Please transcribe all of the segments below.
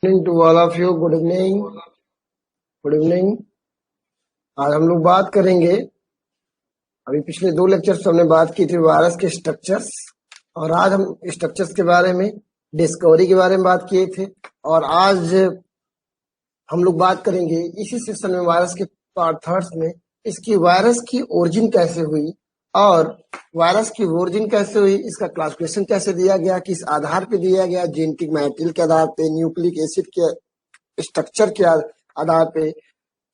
Evening to all of you. Good evening. Good evening. आज हम लोग बात करेंगे, अभी पिछले 2 लेक्चर्स हमने बात की थी वायरस के स्ट्रक्चर्स, और आज हम स्ट्रक्चर्स के बारे में, डिस्कवरी के बारे में बात किए थे। और आज हम लोग बात करेंगे इसी सेशन में वायरस के पार्ट थर्ड्स में इसकी वायरस की ओरिजिन कैसे हुई, और वायरस की ओरिजिन कैसे हुई, इसका क्लासिफिकेशन कैसे दिया गया, किस आधार पे दिया गया, जेनेटिक मटेरियल के आधार पे, न्यूक्लिक एसिड के स्ट्रक्चर के आधार पे,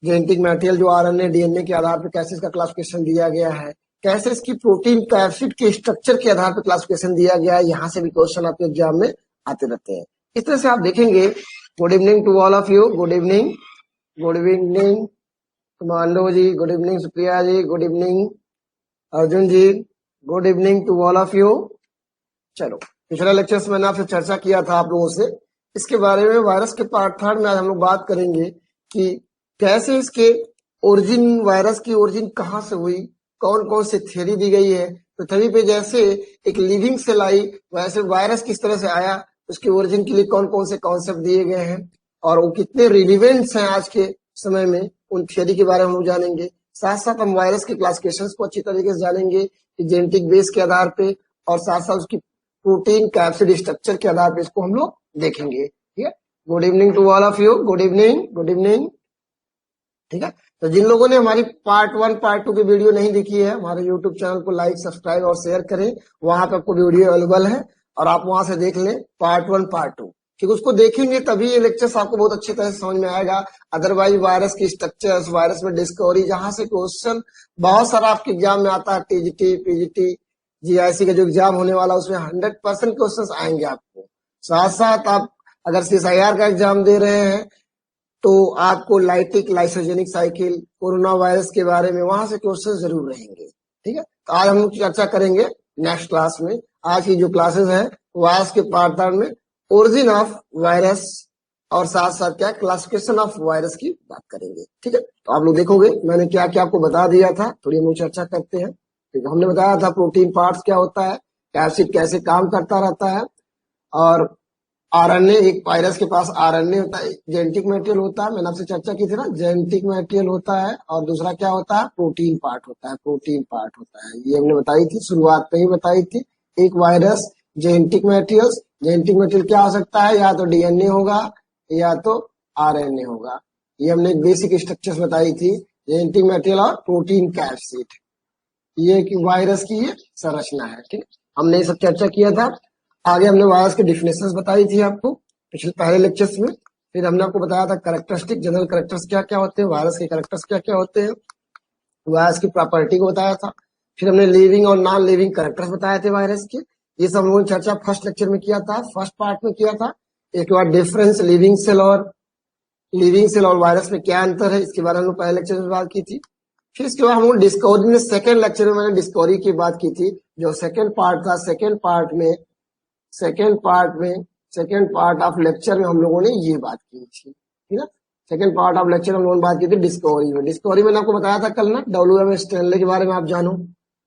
जेनेटिक मटेरियल जो आरएनए डीएनए के आधार पे कैसे इसका क्लासिफिकेशन दिया गया है, कैसे इसकी प्रोटीन कैप्सिड के स्ट्रक्चर के आधार पे क्लासिफिकेशन दिया गया है। यहाँ से भी क्वेश्चन आपके एग्जाम में आते रहते हैं। इस तरह से आप देखेंगे। Good evening to all of you. Good evening. Good evening commando ji, good evening Supriya ji, good evening Arjun ji, good evening to all of you. चलो, पिछले लेक्चर में मैंने आपसे चर्चा किया था आप लोगों से इसके बारे में। वायरस के पार्ट थर्ड में आज हम लोग बात करेंगे कि कैसे इसके ओरिजिन, वायरस की ओरिजिन कहाँ से हुई, कौन कौन सी थ्योरी दी गई है। पृथ्वी पे जैसे एक लिविंग सेल आई, वैसे वायरस किस तरह से आया, उसकी ओरिजिन के लिए कौन कौन से कॉन्सेप्ट दिए गए हैं, और वो कितने रिलीवेंट्स हैं आज के समय में, उन थ्योरी के बारे में हम जानेंगे। साथ साथ हम वायरस के क्लासिफिकेशन को अच्छी तरीके से जानेंगे कि जेनेटिक बेस के आधार पे, और साथ साथ उसकी प्रोटीन कैप्सिड स्ट्रक्चर के आधार पे इसको हम लोग देखेंगे। ठीक है। Good evening to all of you. Good evening. Good evening. ठीक है। तो जिन लोगों ने हमारी पार्ट 1 पार्ट 2 की वीडियो नहीं देखी है, हमारे यूट्यूब चैनल को लाइक, सब्सक्राइब और शेयर करें। वहां पे आपको वीडियो अवेलेबल है और आप वहां से देख लें पार्ट 1 पार्ट 2। ठीक, उसको देखेंगे तभी ये लेक्चर्स आपको बहुत अच्छी तरह से समझ में आएगा। अदरवाइज वायरस की स्ट्रक्चर्स, वायरस में डिस्कवरी, जहां से क्वेश्चन बहुत सारा आपके एग्जाम में आता है, टीजीटी, पीजीटी, जीआईसी का जो एग्जाम होने वाला उसमें 100% क्वेश्चन आएंगे आपको। साथ साथ आप अगर सीएसआईआर का एग्जाम दे रहे हैं तो आपको lytic lysogenic cycle, corona virus के बारे में वहां से क्वेश्चन जरूर रहेंगे। ठीक है। तो आज हम चर्चा करेंगे नेक्स्ट क्लास में। आज की जो क्लासेस है वायरस के पार्ट थर्ड में ओरिजिन ऑफ वायरस और साथ साथ क्या क्लासिफिकेशन ऑफ वायरस की बात करेंगे। ठीक है। तो आप लोग देखोगे मैंने क्या क्या आपको बता दिया था, थोड़ी हम लोग चर्चा करते हैं। ठीक है। हमने बताया था प्रोटीन पार्ट्स क्या होता है, कैप्सिड कैसे काम करता रहता है, और आरएनए, एक वायरस के पास आरएनए होता है, जेनेटिक मटेरियल होता है, मैंने आपसे चर्चा की थी ना, जेनेटिक मटेरियल होता है, और दूसरा क्या होता है, प्रोटीन पार्ट होता है। प्रोटीन पार्ट होता है, ये हमने बताई थी, शुरुआत में ही बताई थी। एक virus, genetic material, genetic material क्या हो सकता है, या तो डीएनए होगा या तो आरएनए होगा। ये हमने एक बेसिक स्ट्रक्चर बताई थी, जेनेटिक मटेरियल और प्रोटीन कैप्सिड, ये कि वायरस की ये संरचना है। ठीक, हमने ये सब चर्चा किया था। आगे हमने वायरस के डिफिनेशंस बताई थी आपको पिछले पहले लेक्चर्स में। फिर हमने आपको बताया था कैरेक्टरिस्टिक, जनरल कैरेक्टर्स क्या क्या होते हैं, वायरस के कैरेक्टर्स क्या क्या होते हैं, वायरस की प्रॉपर्टी को बताया था। फिर हमने लिविंग और नॉन लिविंग कैरेक्टर्स बताए थे वायरस के। ये सब हम लोगों ने चर्चा फर्स्ट लेक्चर में किया था, फर्स्ट पार्ट में किया था। एक बार डिफरेंस लिविंग सेल और वायरस में क्या अंतर है, इसके बारे में पहले लेक्चर में बात की थी। फिर इसके बाद हम लोग डिस्कवरी में, सेकेंड लेक्चर में मैंने डिस्कवरी की बात की थी, जो सेकेंड पार्ट था। सेकेंड पार्ट ऑफ लेक्चर में हम लोगों ने ये बात की थी। ठीक है। सेकेंड पार्ट ऑफ लेक्चर में हम लोगों ने बात की थी डिस्कवरी में। डिस्कवरी मैंने आपको बताया था कल ना, डब्ल्यू एम स्टैनले के बारे में आप जानो।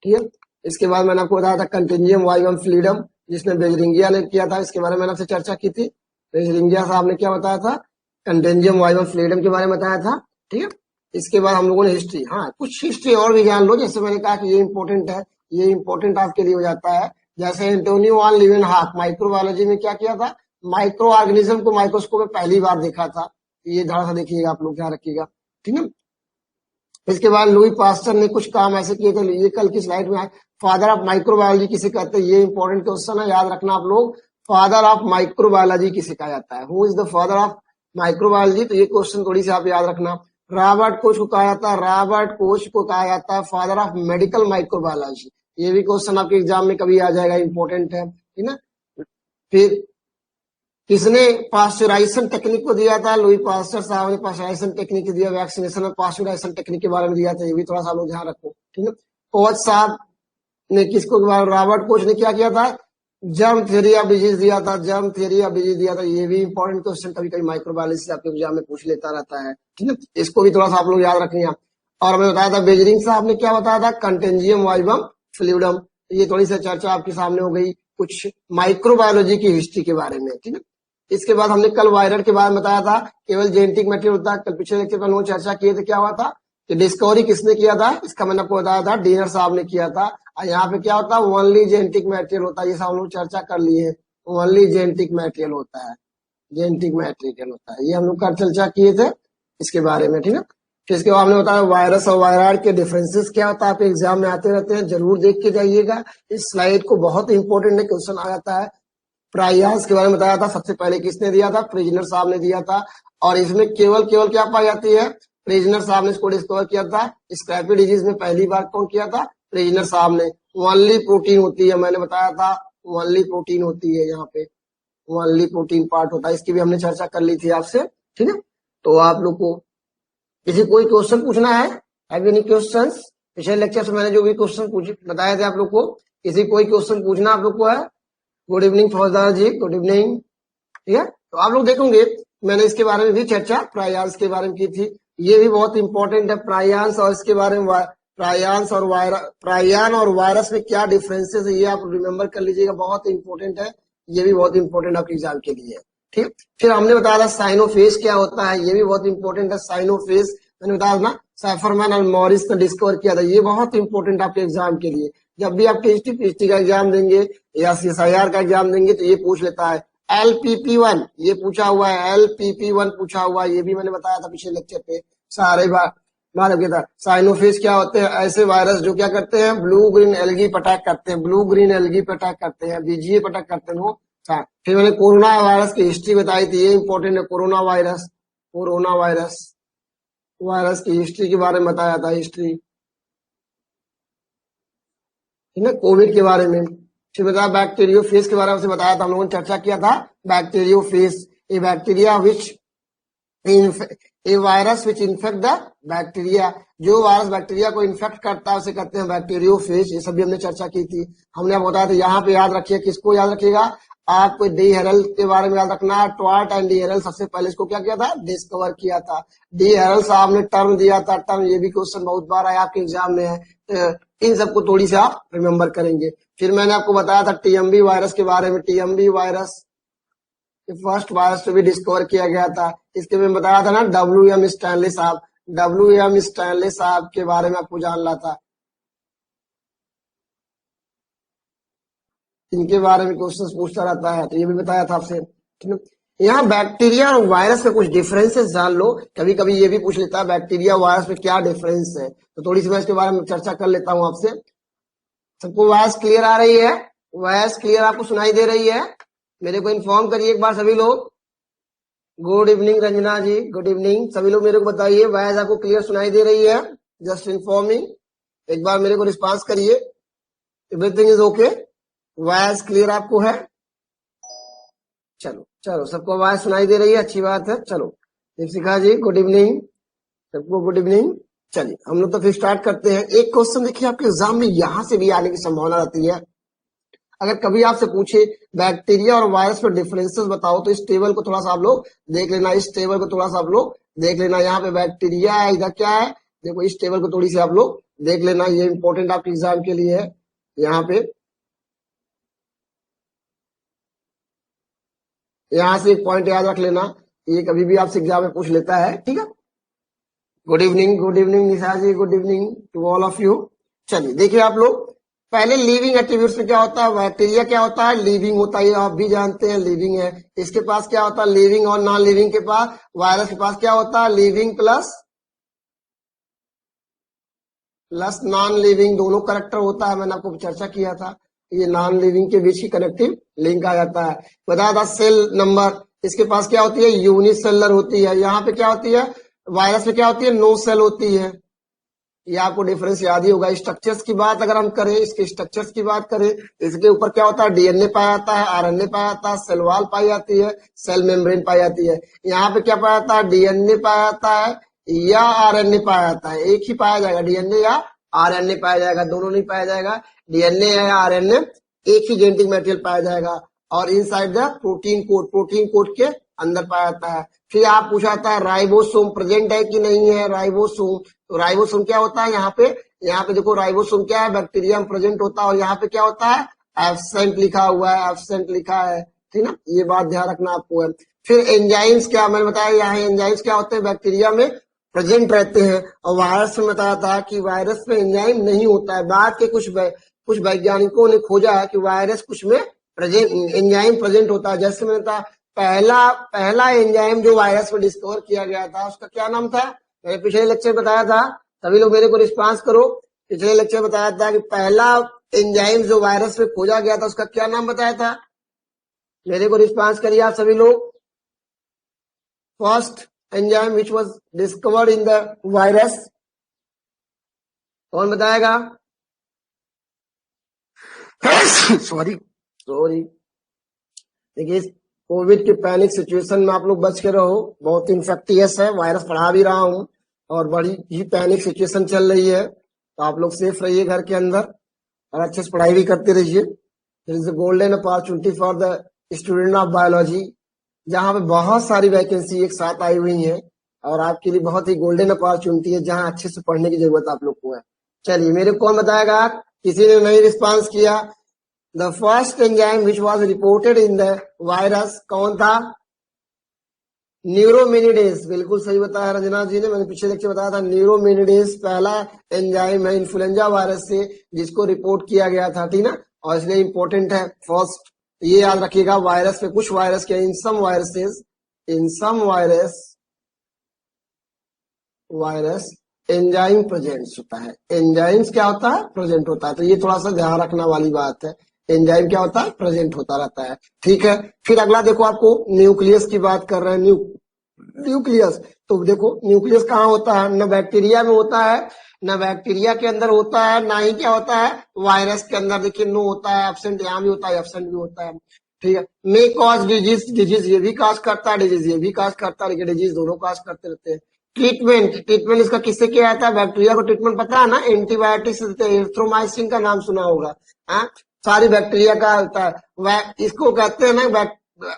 ठीक है। इसके बाद मैंने आपको बताया था कंटिन्यूम वाइवम फ्रीडम, जिसने बेजरिंगिया ने किया था, इसके बारे में मैंने आपसे चर्चा की थी। बेजरिंगिया साहब ने क्या बताया था, कंटिन्यूम वाइवम फ्रीडम के बारे में बताया था। ठीक है। इसके बाद हम लोगों ने हिस्ट्री, हाँ कुछ हिस्ट्री और भी जान लो, जैसे मैंने कहा कि ये इंपॉर्टेंट है, ये इंपॉर्टेंट आपके लिए हो जाता है। जैसे एंटोनियो वान लीवेनहॉक माइक्रोबायोलॉजी में क्या किया था, माइक्रो ऑर्गेनिज्म को माइक्रोस्कोप में पहली बार देखा था। ये ध्यान से देखिएगा आप लोग, ध्यान रखिएगा। ठीक है। इसके बाद लुई पास्टर ने कुछ काम ऐसे किए थे, ये कल की स्लाइड में आए। फादर ऑफ माइक्रोबायोलॉजी किसे कहते हैं, ये इंपॉर्टेंट क्वेश्चन है, याद रखना आप लोग। फादर ऑफ माइक्रोबायोलॉजी किसे कहा जाता है, who is the father of microbiology, तो ये क्वेश्चन थोड़ी सी आप याद रखना। रॉबर्ट कोच को कहा जाता है, रॉबर्ट कोच को कहा जाता है फादर ऑफ मेडिकल माइक्रोबायोलॉजी। ये भी क्वेश्चन आपके एग्जाम में कभी आ जाएगा, इंपॉर्टेंट है। ठीक है। फिर किसने पास्चुराइजेशन टेक्निक को दिया था, लुई पास्चर साहब ने पास्चुराइजेशन टेक्निक दिया, वैक्सीनेशन और पास्चुराइजेशन टेक्निक के बारे में दिया था, ये भी थोड़ा सा लोग ध्यान रखो। ठीक है। कोच साहब ने किसको, रॉबर्ट कोच ने क्या किया था, जर्म थ्योरी ऑफ डिजीज दिया था, जर्म थ्योरी ऑफ डिजीज दिया था। ये भी इंपॉर्टेंट क्वेश्चन कभी कभी माइक्रोबायोलॉजी से आपके एग्जाम में पूछ लेता रहता है। ठीक है। इसको भी थोड़ा सा आप लोग याद रखेंगे। और हमें बताया था बेजरिंग साहब ने क्या बताया था, कंटेंजियम वाइवम फ्लूइडम। ये थोड़ी सी चर्चा आपके सामने हो गई कुछ माइक्रोबायोलॉजी की हिस्ट्री के बारे में। ठीक है। इसके बाद हमने कल वायरल के बारे में बताया था, केवल जेनेटिक मटेरियल होता है। कल पिछले लेक्चर में हम लोग चर्चा किए थे, क्या हुआ था कि डिस्कवरी किसने किया था, इसका मैंने आपको बताया था डीनर साहब ने किया था। और यहाँ पे क्या होता है, ओनली जेनेटिक मटेरियल होता है, ये सब हम लोग चर्चा कर लिए हैं। ओनली जेनेटिक मटेरियल होता है, जेनेटिक मटेरियल होता है, ये हम लोग कल चर्चा किए थे इसके बारे में, ठीक है। फिर इसके बाद हमने बताया वायरस और वायरॉइड के डिफरेंसेस क्या होता है, आपके एग्जाम में आते रहते हैं, जरूर देख के जाइएगा इस स्लाइड को, बहुत इंपॉर्टेंट क्वेश्चन आ जाता है। प्राइयास के बारे में बताया था, सबसे पहले किसने दिया था, प्रिजनर साहब ने दिया था। और इसमें केवल केवल क्या पाई जाती है, प्रिजनर साहब ने इसको डिस्कवर किया था। स्क्रैपी डिजीज में पहली बार कौन किया था, प्रिजनर साहब ने। ओनली प्रोटीन होती है, मैंने बताया था ओनली प्रोटीन होती है, यहाँ पे ओनली प्रोटीन पार्ट होता है, इसकी भी हमने चर्चा कर ली थी आपसे, ठीक है। तो आप लोग को किसी कोई क्वेश्चन पूछना है, हैव एनी क्वेश्चंस? पिछले लेक्चर से मैंने जो भी क्वेश्चन बताए थे आप लोग को, किसी कोई क्वेश्चन पूछना आप लोग को है? गुड इवनिंग फौजदार जी, गुड इवनिंग, ठीक है। तो आप लोग देखोगे मैंने इसके बारे में भी चर्चा प्रायांश के बारे में की थी, ये भी बहुत इंपॉर्टेंट है प्रायांश, और इसके बारे में प्रायांश और प्रायान और वायरस में क्या डिफरेंसेस है, ये आप रिमेम्बर कर लीजिएगा, बहुत इंपॉर्टेंट है, ये भी बहुत इंपॉर्टेंट आपके एग्जाम के लिए, ठीक। फिर हमने बताया था साइनोफेज क्या होता है, ये भी बहुत इंपॉर्टेंट है। साइनोफेज मैंने बताया ना, सैफरमैन और मॉरिस ने डिस्कवर किया था, ये बहुत इंपॉर्टेंट आपके एग्जाम के लिए। जब भी आप टेस्टी पीएचडी का एग्जाम देंगे या सीएसआईआर का एग्जाम देंगे तो ये पूछ लेता है। LPP1 ये पूछा हुआ है, LPP1 पूछा हुआ है, ये भी मैंने बताया था पिछले लेक्चर पे, सारे बार किया था। साइनोफेज क्या होते हैं, ऐसे वायरस जो क्या करते हैं, ब्लू ग्रीन एल्गी पे अटैक करते हैं, ब्लू ग्रीन एल्गी पे अटैक करते हैं, बीजीए पे अटैक करते हैं वो। फिर मैंने कोरोना वायरस की हिस्ट्री बताई थी, ये इंपॉर्टेंट है, corona virus, corona virus, virus की हिस्ट्री के बारे में बताया था, हिस्ट्री, ठीक है, कोविड के बारे में। फिर बताया बैक्टीरियोफेज के बारे में बताया था, हम लोगों ने चर्चा किया था bacteriophage, A bacteria which A virus which infect the bacteria, जो वायरस बैक्टीरिया को इन्फेक्ट करता है उसे कहते हैं बैक्टीरियोफेज, ये सभी हमने चर्चा की थी। हमने बताया था, यहाँ पे याद रखिए, किसको याद रखिएगा, आपको डी हेरल के बारे में याद रखना है। ट्वार्ट एंड डी हेरल सबसे पहले इसको क्या किया था, डिस्कवर किया था। डी हेरल साहब ने टर्म दिया था, टर्म, ये भी क्वेश्चन बहुत बार आया आपके एग्जाम में है, इन सबको थोड़ी सी आप रिमेम्बर करेंगे। फिर मैंने आपको बताया था टीएमबी वायरस के बारे में, टीएमबी वायरस फर्स्ट वायरस भी डिस्कवर किया गया था, इसके में बताया था ना WM स्टैनली साहब, WM स्टैनली साहब के बारे में आपको जानना था, इनके बारे में क्वेश्चन पूछता रहता है, तो ये भी बताया था आपसे, ठीक है। यहाँ बैक्टीरिया और वायरस में कुछ डिफरेंसेस जान लो, कभी कभी ये भी पूछ लेता है बैक्टीरिया वायरस में क्या डिफरेंस है, तो थोड़ी सी मैं इसके बारे में चर्चा कर लेता हूँ आपसे। सबको वॉइस क्लियर आ रही है, वॉइस क्लियर आपको सुनाई दे रही है? मेरे को इन्फॉर्म करिए एक बार सभी लोग। गुड इवनिंग रंजना जी, गुड इवनिंग, सभी लोग मेरे को बताइए वॉइस आपको क्लियर सुनाई दे रही है? जस्ट इन्फॉर्मिंग, एक बार मेरे को रिस्पांस करिए, everything is okay, voice clear आपको है? चलो चलो, सबको आवाज सुनाई दे रही है, अच्छी बात है। चलो दीपिका जी गुड इवनिंग, सबको गुड इवनिंग। चलिए हम लोग तो फिर स्टार्ट करते हैं। एक क्वेश्चन देखिए आपके एग्जाम में यहाँ से भी आने की संभावना रहती है, अगर कभी आपसे पूछे बैक्टीरिया और वायरस में डिफरेंसेस बताओ, तो इस टेबल को थोड़ा सा आप लोग देख लेना, इस टेबल को थोड़ा सा आप लोग देख लेना, यहाँ पे बैक्टीरिया है, इधर क्या है, देखो इस टेबल को थोड़ी सी आप लोग देख लेना, ये इंपॉर्टेंट आपके एग्जाम के लिए है। यहाँ पे यहाँ से एक पॉइंट याद रख लेना, ये कभी भी आपसे एग्जाम में पूछ लेता है, ठीक है। Good evening Nisha ji, good evening to all of you. चलिए देखिए आप लोग, पहले लिविंग एट्रीब्यूट्स में क्या होता है, बैक्टीरिया क्या होता है, लिविंग होता है, ये आप भी जानते हैं लिविंग है। इसके पास क्या होता है, लिविंग और नॉन लिविंग के पास, वायरस के पास क्या होता है, लिविंग प्लस नॉन लिविंग, दोनों करेक्टर होता है, मैंने आपको चर्चा किया था, ये नॉन लिविंग के बीच की कनेक्टिव लिंक आ जाता है। बताया था सेल नंबर, इसके पास क्या होती है, यूनिसेलर होती है। यहाँ पे क्या होती है, वायरस में क्या होती है, नो सेल होती है। ये आपको डिफरेंस याद ही होगा। स्ट्रक्चर्स की बात अगर हम करें, इसके स्ट्रक्चर्स की बात करें, इसके ऊपर क्या होता है, डीएनए पाया जाता है, आरएनए पाया जाता है, सेल वॉल पाई जाती है, सेल मेम्ब्रेन पाई जाती है। यहाँ पे क्या पाया जाता है, डीएनए पाया जाता है या आरएनए पाया जाता है, एक ही पाया जाएगा, डीएनए या आरएनए पाया जाएगा, दोनों नहीं पाया जाएगा, डीएनए या आरएनए एक ही जेनेटिक मटेरियल पाया जाएगा। और inside the protein code, protein code के अंदर पाया जाता है। फिर आप पूछाता है राइबोसोम प्रेजेंट है कि नहीं है, राइबोसोम, तो राइबोसोम क्या होता है, यहाँ पे देखो राइबोसोम क्या है, बैक्टीरिया में प्रेजेंट होता है, और यहाँ पे क्या होता है, एब्सेंट लिखा हुआ है, एब्सेंट लिखा है, ठीक ना, ये बात ध्यान रखना आपको है। फिर एंजाइम्स क्या मैंने बताया, यहाँ एंजाइम्स क्या होते हैं, बैक्टीरिया में प्रेजेंट रहते हैं। और वायरस में बताया था कि वायरस में एंजाइम नहीं होता है। बाद के कुछ वैज्ञानिकों ने खोजा है कि वायरस कुछ में एंजाइम प्रेजेंट होता है। जैसे मैंने कहा, पहला एंजाइम जो वायरस में डिस्कवर किया गया था उसका क्या नाम था, मैंने पिछले लेक्चर बताया था। सभी लोग मेरे को रिस्पांस करो। पिछले लेक्चर बताया था कि पहला एंजाइम जो वायरस में खोजा गया था उसका क्या नाम बताया था, मेरे को रिस्पांस करिए आप सभी लोग। First enzyme which was discovered in the virus, कौन बताएगा? सॉरी देखिए, इस कोविड के पैनिक सिचुएशन में आप लोग बच के रहो, बहुत इन्फेक्टियस है वायरस, पढ़ा भी रहा हूं और बड़ी ही पैनिक सिचुएशन चल रही है, तो आप लोग सेफ रहिए घर के अंदर और अच्छे से पढ़ाई भी करते रहिए। There is a golden opportunity for the student of biology, जहां पे बहुत सारी वैकेंसी एक साथ आई हुई है और आपके लिए बहुत ही गोल्डन अपॉर्चुनिटी है, जहां अच्छे से पढ़ने की जरूरत आप लोग को है। चलिए, मेरे को कौन बताएगा? किसी ने नहीं रिस्पॉन्स किया। The first enzyme which was reported in the virus कौन था? न्यूरोमिनिडेज, बिल्कुल सही बताया रंजना जी ने, मैंने पिछले लेक्चर बताया था। न्यूरोमिनिडेज पहला एंजाइम है इन्फ्लुएंजा वायरस से जिसको रिपोर्ट किया गया था, ठीक ना, और इसलिए इंपॉर्टेंट है फर्स्ट। ये याद रखिएगा, वायरस में कुछ वायरस के इन सम वायरस एंजाइम प्रेजेंट होता है। एंजाइम्स क्या होता है? प्रेजेंट होता है। तो ये थोड़ा सा ध्यान रखना वाली बात है, एंजाइम क्या होता है? प्रेजेंट होता रहता है, ठीक है। फिर अगला देखो, आपको न्यूक्लियस की बात कर रहे हैं। न्यूक्लियस, तो देखो न्यूक्लियस कहाँ होता है? न बैक्टीरिया में होता है, न बैक्टीरिया के अंदर होता है, ना ही क्या होता है वायरस के अंदर। देखिए, नो होता है, एब्सेंट यहाँ भी होता है, एब्सेंट भी होता है, ठीक है। मे कॉज डिजीज ये भी काज करता है, डिजीज ये भी काज करता है, डिजीज दोनों काज करते रहते हैं। ट्रीटमेंट इसका किससे किया जाता है? बैक्टीरिया को ट्रीटमेंट पता है ना, एंटीबायोटिक्स देते हैं, एरिथ्रोमाइसिन का नाम सुना होगा, सारी बैक्टीरिया का होता है। इसको कहते हैं ना,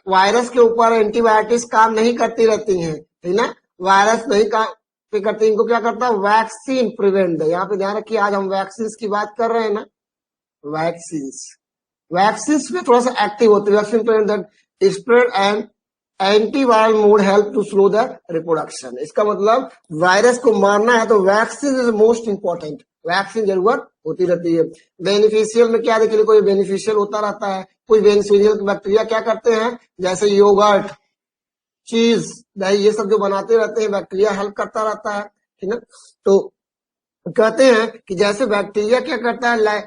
वायरस के ऊपर एंटीबायोटिक्स काम नहीं करती रहती हैं, ठीक ना, वायरस नहीं काम पे करती, इनको क्या करता है? Vaccine prevent. यहाँ पे ध्यान रखिए, आज हम वैक्सीन की बात कर रहे हैं ना, वैक्सीन में थोड़ा सा एक्टिव होते हैं। Vaccine prevent that spread and antiviral mode help to slow the reproduction. इसका मतलब वायरस को मारना है तो vaccine is most important, vaccine जरूरत होती रहती है। बेनिफिशियल में क्या देखिए, कोई बेनिफिशियल होता रहता है, कुछ बेनिफिशियल बैक्टीरिया क्या करते हैं, जैसे योगर्ट, चीज, दही, ये सब जो बनाते रहते हैं बैक्टीरिया हेल्प करता रहता है, ठीक है। तो कहते हैं कि जैसे बैक्टीरिया क्या करता है,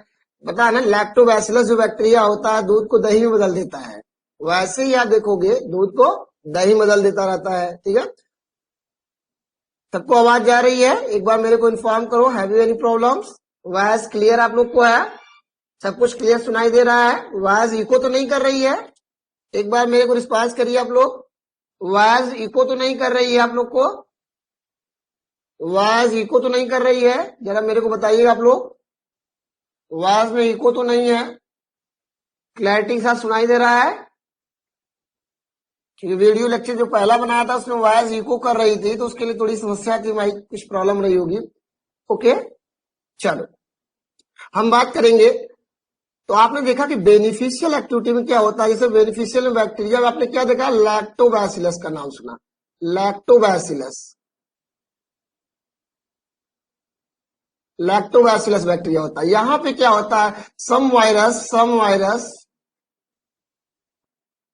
पता है ना, लैक्टोबैसिलस जो बैक्टीरिया होता है दूध को दही में बदल देता है, वैसे ही आप देखोगे दूध को दही बदल देता रहता है, ठीक है। सबको आवाज जा रही है? एक बार मेरे को इन्फॉर्म करो, have you any problems? Voice clear आप लोग को है? सब कुछ क्लियर सुनाई दे रहा है? वॉइस इको तो नहीं कर रही है? एक बार मेरे को रिस्पॉन्स करिए आप लोग। वॉइस इको तो नहीं कर रही है आप लोग को? वॉइस इको तो नहीं कर रही है? जरा मेरे को बताइए आप लोग, वॉइस में इको तो नहीं है? क्लैरिटी के साथ सुनाई दे रहा है? क्योंकि वीडियो लेक्चर जो पहला बनाया था उसमें वॉइस इको कर रही थी, तो उसके लिए थोड़ी समस्या थी, माइक कुछ प्रॉब्लम रही होगी। ओके, चलो हम बात करेंगे। तो आपने देखा कि बेनिफिशियल एक्टिविटी में क्या होता है, जैसे बेनिफिशियल में बैक्टीरिया में आपने क्या देखा, लैक्टोबैसिलस का नाम सुना, लैक्टोबैसिलस बैक्टीरिया होता है। यहां पे क्या होता है, सम वायरस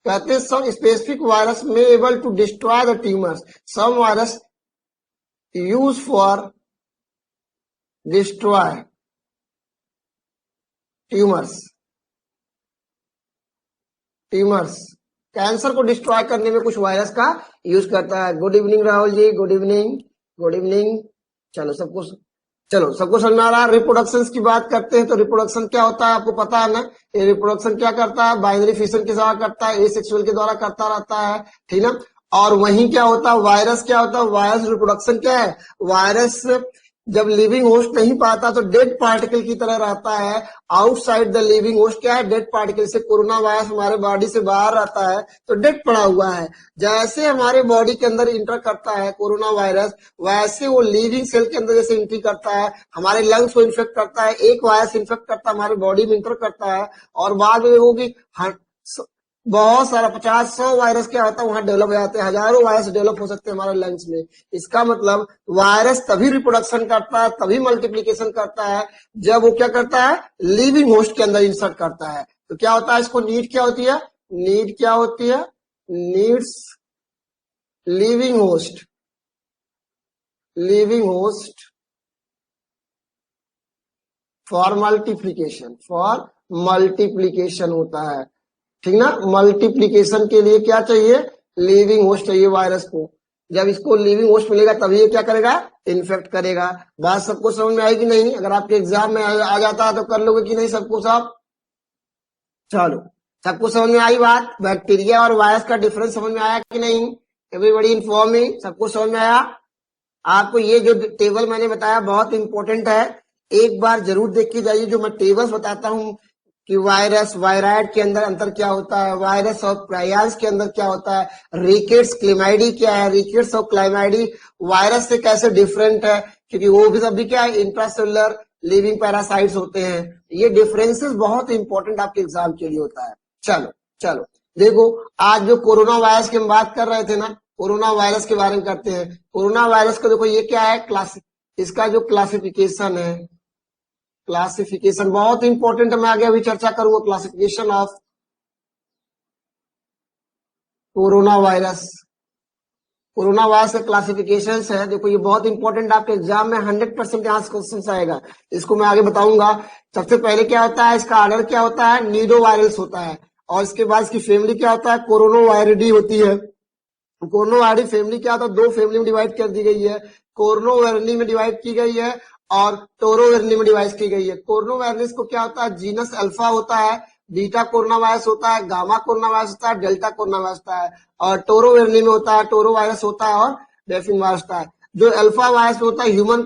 कहते हैं, सम स्पेसिफिक वायरस में able to destroy the tumours, some virus use for destroy tumours, cancer को डिस्ट्रॉय करने में कुछ वायरस का यूज करता है। Good evening Rahul ji, good evening. चलो सबको समझ में आ रहा है। रिप्रोडक्शन की बात करते हैं तो रिप्रोडक्शन क्या होता है आपको पता है ना, ये रिप्रोडक्शन क्या करता है, बाइनरी फिशन के द्वारा करता है, एसेक्सुअल के द्वारा करता रहता है, ठीक ना। और वहीं क्या होता है, वायरस क्या होता है, वायरस रिप्रोडक्शन क्या है, वायरस जब लिविंग होस्ट नहीं पाता तो डेड पार्टिकल की तरह रहता है, आउटसाइड द लिविंग होस्ट क्या है, डेड पार्टिकल। से कोरोना वायरस हमारे बॉडी से बाहर रहता है तो डेड पड़ा हुआ है, जैसे हमारे बॉडी के अंदर इंटर करता है कोरोना वायरस, वैसे वो लिविंग सेल के अंदर जैसे एंट्री करता है, हमारे लंग्स को इन्फेक्ट करता है, एक वायरस इन्फेक्ट करता है, हमारे बॉडी में इंटर करता है, और बाद में वो भी बहुत सारा 50-100 वायरस क्या होता है वहां डेवलप हो जाते हैं, हजारों वायरस डेवलप हो सकते हैं हमारे लंग्स में। इसका मतलब वायरस तभी रिप्रोडक्शन करता है, तभी मल्टीप्लीकेशन करता है जब वो क्या करता है, लिविंग होस्ट के अंदर इंसर्ट करता है। तो क्या होता है, इसको नीड क्या होती है, नीड क्या होती है, needs living host, living host for multiplication, for multiplication होता है, ठीक ना। मल्टीप्लीकेशन के लिए क्या चाहिए, लिविंग होस्ट चाहिए वायरस को। जब इसको लिविंग होस्ट मिलेगा तभी ये क्या करेगा, इन्फेक्ट करेगा। बात सबको समझ में आएगी नहीं, अगर आपके एग्जाम में आ जाता है तो कर लोगे कि नहीं सबको, सब चलो सबको समझ में आई बात। बैक्टीरिया और वायरस का डिफरेंस समझ में आया कि नहीं, एवरीबॉडी इन्फॉर्म मी, सबको समझ में आया। आपको ये जो टेबल मैंने बताया बहुत इंपॉर्टेंट है, एक बार जरूर देख के जाइए। जो मैं टेबल्स बताता हूँ कि वायरस वायराइड के अंदर अंतर क्या होता है, वायरस और प्रायंस के अंदर क्या होता है, रिकेट्स क्लेमाइडी क्या है, रिकेट्स और क्लेमाइडी वायरस से कैसे डिफरेंट है, क्योंकि वो भी सब भी क्या है, इंट्रासेलुलर लिविंग पैरासाइट्स होते हैं। ये डिफरेंसेस बहुत इंपॉर्टेंट आपके एग्जाम के लिए होता है। चलो चलो देखो, आज जो कोरोना वायरस की हम बात कर रहे थे ना, कोरोना वायरस के बारे में करते हैं। कोरोना वायरस का देखो ये क्या है, इसका जो क्लासिफिकेशन है, क्लासिफिकेशन बहुत इंपॉर्टेंट है, मैं आगे अभी चर्चा करूंगा classification of corona virus. Corona virus के क्लासिफिकेशन है, देखो ये बहुत इंपॉर्टेंट, आपके एग्जाम में 100% यहाँ से क्वेश्चन आएगा, इसको मैं आगे बताऊंगा। सबसे पहले क्या होता है, इसका ऑर्डर क्या होता है, नीडो वायरस होता है, और इसके बाद इसकी फैमिली क्या होता है, कोरोनोवायरिडी होती है। कोरोनोवायरिडी फैमिली क्या होता है, दो फैमिली में डिवाइड कर दी गई है, कोरोनोवेरनी में डिवाइड की गई है और टोरोवेरनी में डिवाइड की गई है। कोरोनोवायरस को क्या होता है, जीनस अल्फा होता है, बीटा कोरोना वायरस होता है, गामा कोरोना वायरस होता है, डेल्टा कोरोना वायरस होता है, और टोरोवेरनी में होता है टोरो वायरस होता है और डेफिन वायरस होता है। जो अल्फा वायरस होता है ह्यूमन,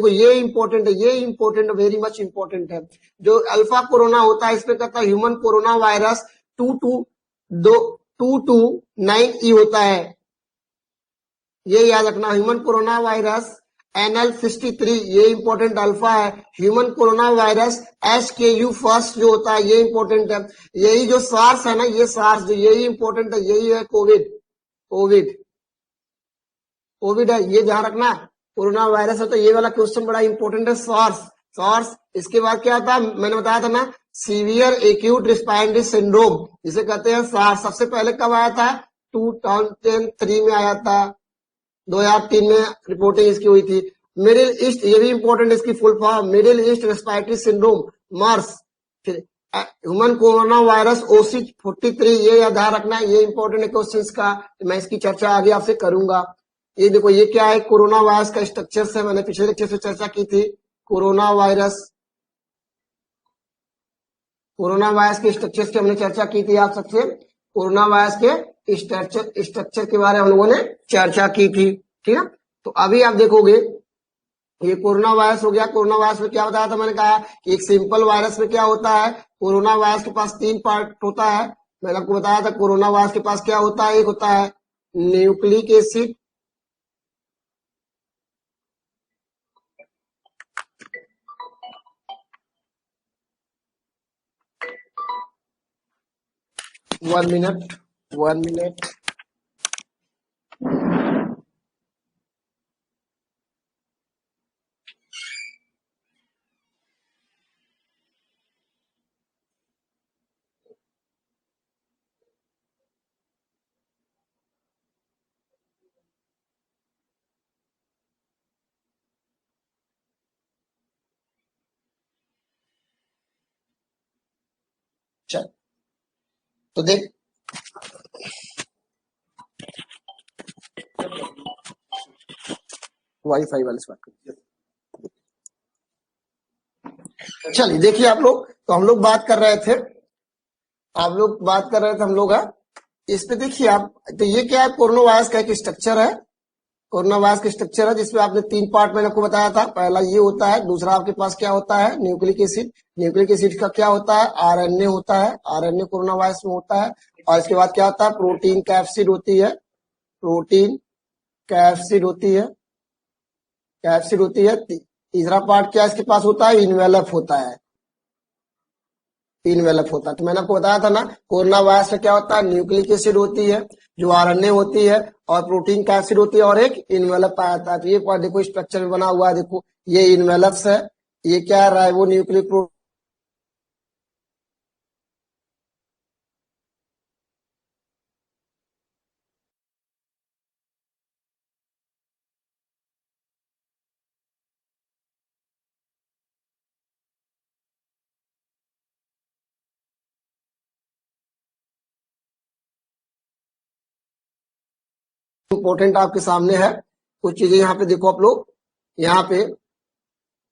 ये इंपॉर्टेंट है, ये इंपॉर्टेंट, वेरी मच इंपॉर्टेंट है। जो अल्फा कोरोना होता है इसमें कहता है ह्यूमन कोरोना वायरस 229E होता है, ये याद रखना। ह्यूमन कोरोना वायरस NL63, ये इंपॉर्टेंट अल्फा है। Human corona virus HKU first जो होता है, ये इंपॉर्टेंट है। यही जो सार्स है ना, ये सार्स जो, यही इंपॉर्टेंट है, यही है कोविड, कोविड कोविड है, ये ध्यान रखना। कोरोना वायरस है तो ये वाला क्वेश्चन बड़ा इंपॉर्टेंट है, सार्स, सार्स। इसके बाद क्या था, मैंने बताया था ना, सीवियर एक्यूट रिस्पायरेटरी सिंड्रोम, जिसे कहते हैं सार्स। सबसे पहले कब आया था, 2003 में आया था, 2003 में रिपोर्टिंग इसकी हुई थी। मिडिल ईस्ट, ये भी इंपॉर्टेंट, इसकी full form Middle East respiratory syndrome, MERS. फिर ह्यूमन कोरोना वायरस OC43, ये याद रखना, ये इंपॉर्टेंट है क्वेश्चन का, मैं इसकी चर्चा आगे आपसे करूंगा। ये देखो ये क्या है, कोरोना वायरस का स्ट्रक्चर है, मैंने पिछले लेक्चर से चर्चा की थी। कोरोना वायरस, कोरोना वायरस के स्ट्रक्चर की हमने चर्चा की थी आप सबसे, कोरोना वायरस के स्ट्रक्चर के बारे में हम लोगों ने चर्चा की थी, ठीक है। तो अभी आप देखोगे ये कोरोना वायरस हो गया। कोरोना वायरस में क्या बताया था, मैंने कहा कि एक सिंपल वायरस में क्या होता है, कोरोना वायरस के पास 3 पार्ट होता है। मैंने आपको बताया था कोरोना वायरस के पास क्या होता है, एक होता है न्यूक्लिक एसिड, वन मिनट, चल तो देख, वाईफाई वाले से बात करिए। चलिए देखिए आप लोग, तो हम लोग बात कर रहे थे, हम लोग इस पे देखिए आप, तो ये क्या है, कोरोना वायरस का एक स्ट्रक्चर है, कोरोना वायरस का स्ट्रक्चर है जिसमें आपने 3 पार्ट मैंने आपको बताया था। पहला ये होता है, दूसरा आपके पास क्या होता है, न्यूक्लिक एसिड। न्यूक्लिक एसिड का क्या होता है, RNA होता है, RNA कोरोना वायरस में होता है। और इसके बाद क्या होता है, प्रोटीन कैप्सिड होती है, प्रोटीन कैप्सिड होती है, कैप्सिड होती है। तीसरा पार्ट क्या इसके पास होता है, इन्वेलप होता है, इनवेलप होता है। तो मैंने आपको बताया था ना, कोरोना वायरस में क्या होता है, न्यूक्लिक एसिड होती है, जो आरएनए होती है, और प्रोटीन का एसिड होती है, और एक इनवेलप पाया जाता है। तो ये देखो स्ट्रक्चर में बना हुआ है, देखो ये इनवेलप्स है, ये क्या है, राइबो न्यूक्लिक इंपॉर्टेंट आपके सामने है। कुछ चीजें यहाँ पे देखो आप लोग, यहाँ पे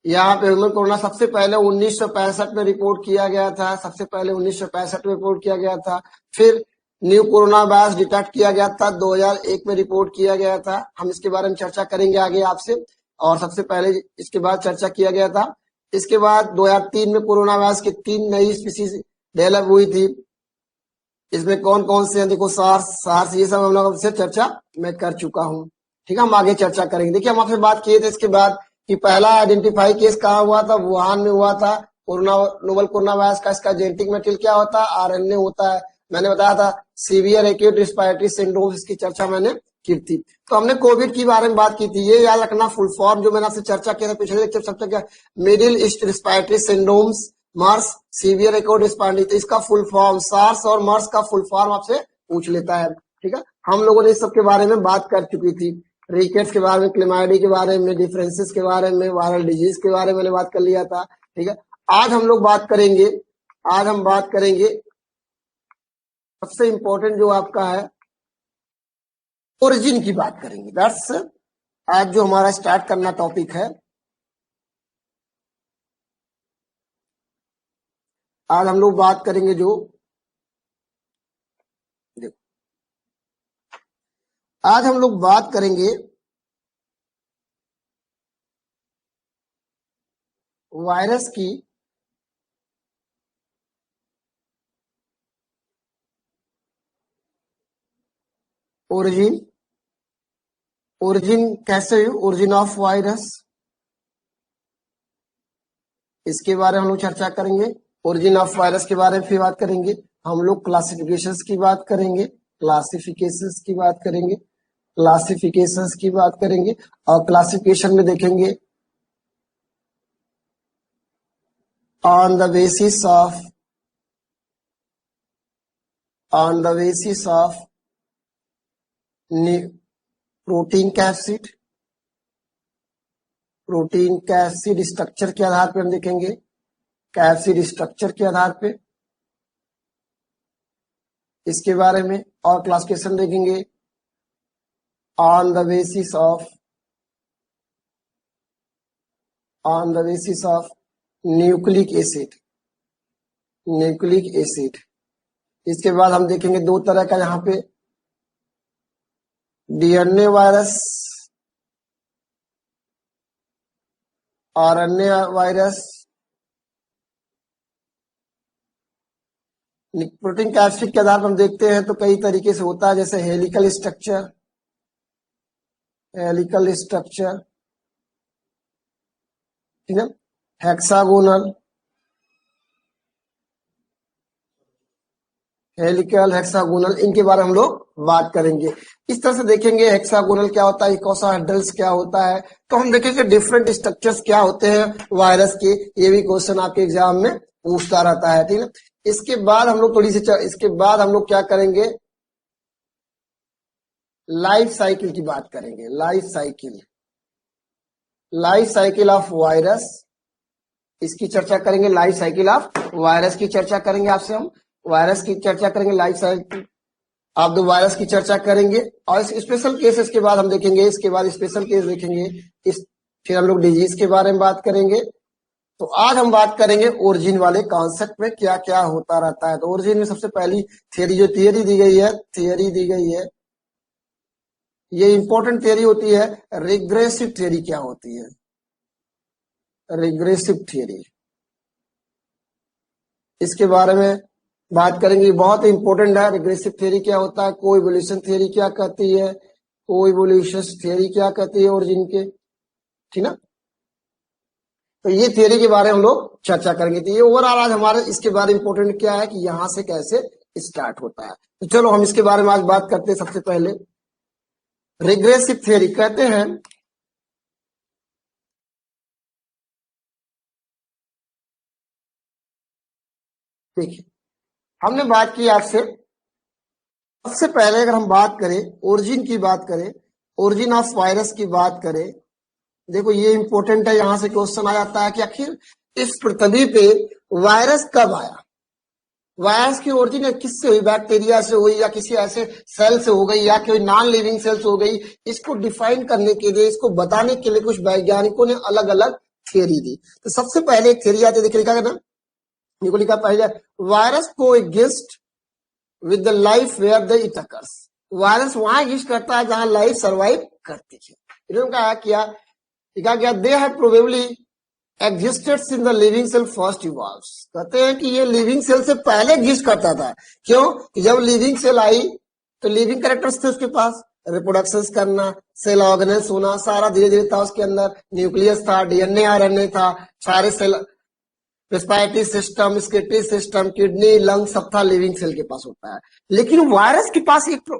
ह्यूमन कोरोना सबसे पहले 1965 में रिपोर्ट किया गया था, सबसे पहले 1965 में रिपोर्ट किया गया था। फिर न्यू कोरोना वायरस डिटेक्ट किया गया था, 2001 में रिपोर्ट किया गया था। हम इसके बारे में चर्चा करेंगे आगे आपसे। और सबसे पहले इसके बाद चर्चा किया गया था। इसके बाद 2003 में कोरोना वायरस की 3 नई स्पीसीज डेवलप हुई थी। इसमें कौन कौन से हैं, देखो सार्स ये सब हम लोग से चर्चा मैं कर चुका हूँ। ठीक है, हम आगे चर्चा करेंगे। देखिए हम आपसे बात किए थे इसके बाद कि पहला आइडेंटिफाई केस कहाँ हुआ था, वुहान में हुआ था। कोरोना नोवल कोरोना वायरस का इसका जेनेटिक मटेरियल क्या होता है, आरएनए होता है। मैंने बताया था सीवियर एक्यूट रिस्पिरेटरी सिंड्रोम, इसकी चर्चा मैंने की थी। तो हमने कोविड के बारे में बात की थी, ये याद रखना फुल फॉर्म जो मैंने आपसे चर्चा किया था पिछले लेक्चर चर्चा किया, मिडिल ईस्ट रिस्पिरेटरी सिंड्रोम्स, मर्स, सीवियर एक्यूट रिस्पिरेटरी। तो इसका फुल फॉर्म, सार्स और मर्स का फुल फॉर्म आपसे पूछ लेता है। ठीक है, हम लोगों ने इस सब के बारे में बात कर चुकी थी। रिकेट्स के बारे में, क्लेमाइडी के बारे में, डिफरेंसेस के बारे में, वायरल डिजीज के बारे में मैंने बात कर लिया था। ठीक है, आज हम लोग बात करेंगे, आज हम बात करेंगे सबसे इंपॉर्टेंट जो आपका है ओरिजिन की बात करेंगे। दैट्स आज जो हमारा स्टार्ट करना टॉपिक है। आज हम लोग बात करेंगे जो, आज हम लोग बात करेंगे वायरस की ओरिजिन, ओरिजिन कैसे हुई, ओरिजिन ऑफ वायरस, इसके बारे में हम लोग चर्चा करेंगे। ओरिजिन ऑफ वायरस के बारे में फिर बात करेंगे। हम लोग क्लासिफिकेशंस की बात करेंगे, क्लासिफिकेशंस की बात करेंगे, क्लासिफिकेशंस की बात करेंगे। और क्लासिफिकेशन में देखेंगे on the basis of, on the basis of protein capsid, protein capsid structure के आधार पे हम देखेंगे, कैप्सिड स्ट्रक्चर के आधार पे इसके बारे में। और क्लासिफिकेशन देखेंगे on the basis of, on the basis of nucleic acid, nucleic acid. इसके बाद हम देखेंगे दो तरह का यहाँ पे, डीएनए वायरस और अन्य वायरस। प्रोटीन कैप्सिड के आधार पर हम देखते हैं तो कई तरीके से होता है, जैसे हेलिकल स्ट्रक्चर, हेलिकल स्ट्रक्चर, ठीक है, हेक्सागोनल, हेलिकल, हेक्सागोनल, इनके बारे में हम लोग बात करेंगे। इस तरह से देखेंगे हेक्सागोनल क्या होता है, इकोसाहेड्रल्स क्या होता है। तो हम देखेंगे डिफरेंट स्ट्रक्चर्स क्या होते हैं वायरस के, ये भी क्वेश्चन आपके एग्जाम में पूछता रहता है। ठीक है, इसके बाद हम लोग थोड़ी सी, इसके बाद हम लोग क्या करेंगे, लाइफ साइकिल की बात करेंगे। Life cycle, life cycle of virus, इसकी चर्चा करेंगे। लाइफ साइकिल ऑफ वायरस की चर्चा करेंगे आपसे, हम वायरस की चर्चा करेंगे, life cycle of the virus की चर्चा करेंगे। और स्पेशल केसेस के बाद हम देखेंगे, इसके बाद स्पेशल केस देखेंगे, फिर हम लोग डिजीज के बारे में बात करेंगे। तो आज हम बात करेंगे ओरिजिन वाले कॉन्सेप्ट में क्या क्या होता रहता है। तो ओरिजिन में सबसे पहली थियरी, जो थियरी दी गई है, थियरी दी गई है, ये इंपॉर्टेंट थियरी होती है। रिग्रेसिव थियरी क्या होती है, रिग्रेसिव थियरी, इसके बारे में बात करेंगे, बहुत इंपॉर्टेंट है। रिग्रेसिव थियरी क्या होता है, कोइवोल्यूशन थियरी क्या कहती है, कोइवोल्यूशन थियरी क्या कहती है ओरिजिन के, ठीक ना। तो ये थियरी के बारे में हम लोग चर्चा करेंगे। तो ये ओवरऑल आज हमारे इसके बारे में इंपॉर्टेंट क्या है कि यहाँ से कैसे स्टार्ट होता है। तो चलो हम इसके बारे में आज बात करते हैं। सबसे पहले रिग्रेसिव थियरी कहते हैं देखिए, हमने बात की आपसे सबसे पहले अगर हम बात करें ओरिजिन की बात करें, ओरिजिन ऑफ वायरस की बात करें, देखो ये इंपॉर्टेंट है। यहां से क्वेश्चन आ जाता है कि आखिर इस पृथ्वी पे वायरस कब आया, वायरस की ओरिजिन किससे हुई, बैक्टीरिया से हुई या किसी ऐसे सेल से हो गई या कोई नॉन लिविंग सेल से हो गई। इसको डिफाइन करने के लिए, इसको बताने के लिए कुछ वैज्ञानिकों ने अलग अलग थियरी दी। तो सबसे पहले एक थियरी आती है, देखिए लिखा है ना, देखो लिखा पहले, वायरस को exist with the life where the it occurs. Virus वहां एग्जिस्ट करता है जहां लाइफ सर्वाइव करती है। इन्होंने कहा क्या, लिखा गया they have probably existed in the living cell first evolves. कहते हैं कि ये लिविंग सेल से पहले एग्जिस्ट करता था। क्यों कि जब लिविंग सेल आई तो लिविंग कैरेक्टर्स थे उसके पास, रिप्रोडक्शन करना, सेल ऑर्गेनाइज होना, सारा धीरे धीरे था उसके अंदर। न्यूक्लियस था, डीएनए आरएनए था, सारे cell, respiratory system, excretory system, kidney, lung सब था लिविंग सेल के पास होता है। लेकिन वायरस के पास एक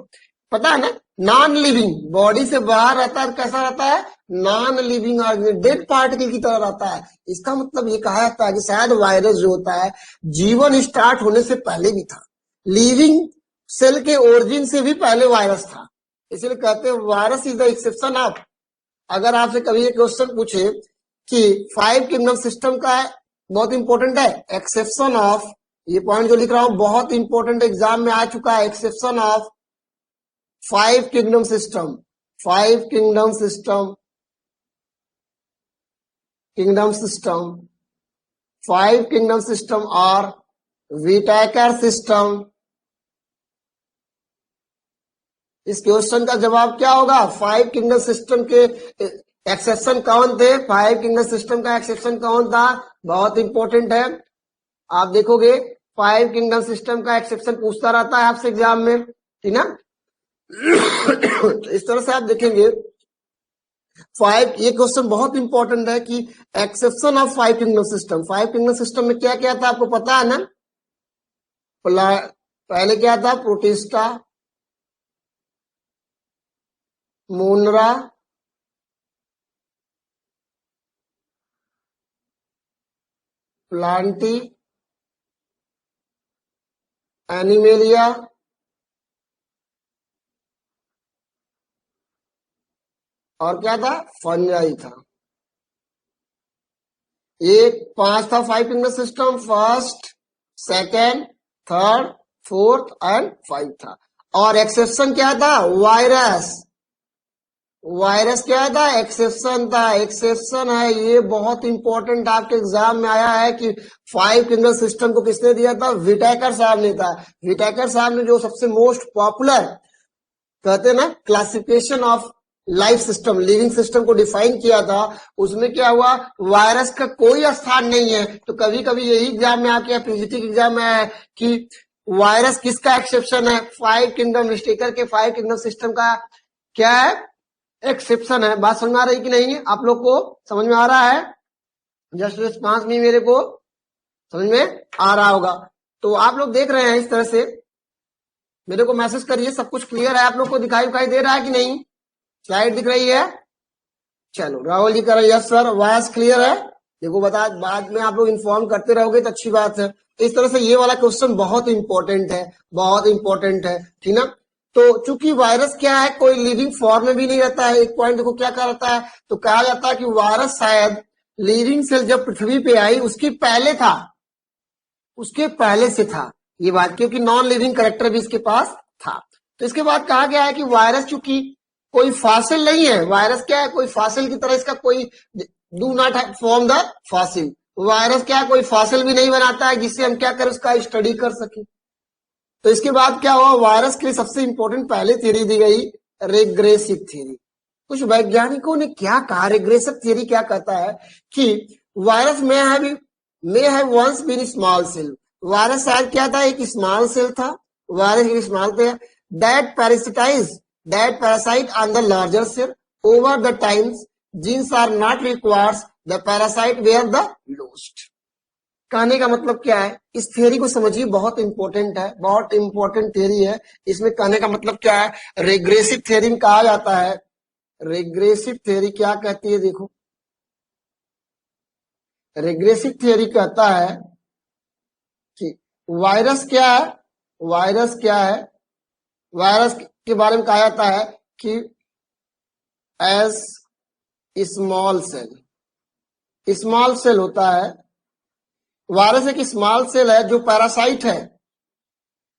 पता है ना, नॉन लिविंग, बॉडी से बाहर रहता है, कैसा रहता है, non living organism, dead particle की तरह रहता है। इसका मतलब ये कहा जाता है कि शायद वायरस जो होता है जीवन स्टार्ट होने से पहले भी था, लिविंग सेल के ओरिजिन से भी पहले वायरस था। इसलिए कहते हैं virus is the exception of. अगर आपसे कभी ये क्वेश्चन पूछे कि 5 किंगडम सिस्टम का बहुत इंपॉर्टेंट है, एक्सेप्शन ऑफ, ये पॉइंट जो लिख रहा हूं बहुत इंपॉर्टेंट, एग्जाम में आ चुका है, exception of 5 kingdom system. 5 kingdom system, kingdom system, 5 kingdom system और विटाकर सिस्टम। इस क्वेश्चन का जवाब क्या होगा, 5 किंगडम सिस्टम के एक्सेप्शन कौन थे, 5 किंगडम सिस्टम का एक्सेप्शन कौन था, बहुत इंपॉर्टेंट है। आप देखोगे 5 किंगडम सिस्टम का एक्सेप्शन पूछता रहता है आपसे एग्जाम में, ठीक ना। तो इस तरह से आप देखेंगे 5, ये क्वेश्चन बहुत इंपॉर्टेंट है कि exception of 5 kingdom system. 5 kingdom system में क्या क्या था आपको पता है ना, पहले क्या था, प्रोटिस्टा, मोनरा, प्लांटी, एनिमेलिया और क्या था, फंजाई था। ये 5 था 5 kingdom system, first, second, third, fourth and 5 था। और एक्सेप्शन क्या था, वायरस। वायरस क्या था, एक्सेप्शन था, एक्सेप्शन है। ये बहुत इंपॉर्टेंट आपके एग्जाम में आया है कि 5 किंगडम सिस्टम को किसने दिया था, विटाकर साहब ने था। विटाकर साहब ने जो सबसे मोस्ट पॉपुलर कहते हैं ना classification of life system, living system को डिफाइन किया था, उसमें क्या हुआ, वायरस का कोई स्थान नहीं है। तो कभी कभी यही एग्जाम में आके पीजीटी के एग्जाम में आया है कि वायरस किसका एक्सेप्शन है, 5 किंगडम मिस्टेकर के 5 किंगडम सिस्टम का क्या है, एक्सेप्शन है। बात समझ में आ रही कि नहीं, आप लोग को समझ में आ रहा है, जस्ट रिस्पॉन्स में मेरे को समझ में आ रहा होगा। तो आप लोग देख रहे हैं इस तरह से, मेरे को मैसेज करिए सब कुछ क्लियर है, आप लोग को दिखाई दे रहा है कि नहीं, स्लाइड दिख रही है। चलो राहुल जी कह रहे यस सर, वॉइस क्लियर है। देखो बता, बाद में आप लोग इन्फॉर्म करते रहोगे तो अच्छी बात है। इस तरह से ये वाला क्वेश्चन बहुत इंपॉर्टेंट है, बहुत इंपॉर्टेंट है, ठीक ना। तो चूंकि वायरस क्या है, कोई लिविंग फॉर्म में भी नहीं रहता है। एक पॉइंट देखो क्या कहा जाता है, तो कहा जाता है कि वायरस शायद लिविंग सेल जब पृथ्वी पे आई उसके पहले था, उसके पहले से था ये बात, क्योंकि नॉन लिविंग कैरेक्टर भी इसके पास था। तो इसके बाद कहा गया है कि वायरस चूंकि कोई फासिल नहीं है, वायरस क्या है, कोई फासिल की तरह इसका कोई do not form the Faasil. Virus क्या है, कोई फासिल भी नहीं बनाता है जिससे हम क्या करें, उसका स्टडी कर सके। तो इसके बाद क्या हुआ, वायरस के लिए सबसे इंपॉर्टेंट पहले थ्योरी दी गई, रिग्रेसिव थ्योरी। कुछ वैज्ञानिकों ने क्या कहा, रिग्रेसिव थ्योरी क्या कहता है कि virus may have once been small cell. Virus शायद क्या था, एक स्मॉल सेल था, वायरस एक स्मॉल था, that parasite on the larger cell over the times genes are not required the parasite were the lost. कहने का मतलब क्या है, इस थ्योरी को समझिए, बहुत इंपॉर्टेंट है, बहुत इंपॉर्टेंट थ्योरी है। इसमें कहने का मतलब क्या है, रिग्रेसिव थ्योरी में कहा जाता है, रिग्रेसिव थ्योरी क्या कहती है, देखो रिग्रेसिव थ्योरी कहता है कि वायरस क्या है, वायरस क्या है, वायरस के बारे में कहा जाता है कि as small cell, small cell होता है। वायरस एक स्मॉल सेल है जो पैरासाइट है,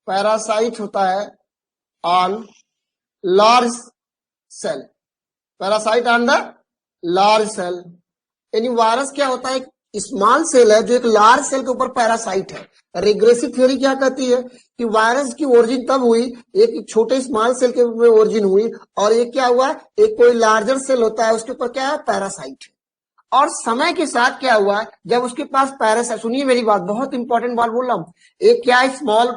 पैरासाइट होता है on large cell, parasite on the large cell. यानी वायरस क्या होता है, स्मॉल सेल है जो एक लार्ज सेल के ऊपर पैरासाइट है। रिग्रेसिव थ्योरी क्या कहती है कि वायरस की ओरिजिन तब हुई, एक छोटे स्मॉल सेल के ऊपर ओरिजिन हुई, और ये क्या हुआ, एक कोई लार्जर सेल होता है उसके ऊपर क्या है, पैरासाइट है। और समय के साथ क्या हुआ, जब उसके पास पैरासाइट, सुनिए मेरी बात, बहुत इंपॉर्टेंट बात बोल रहा हूं, एक क्या है, स्मॉल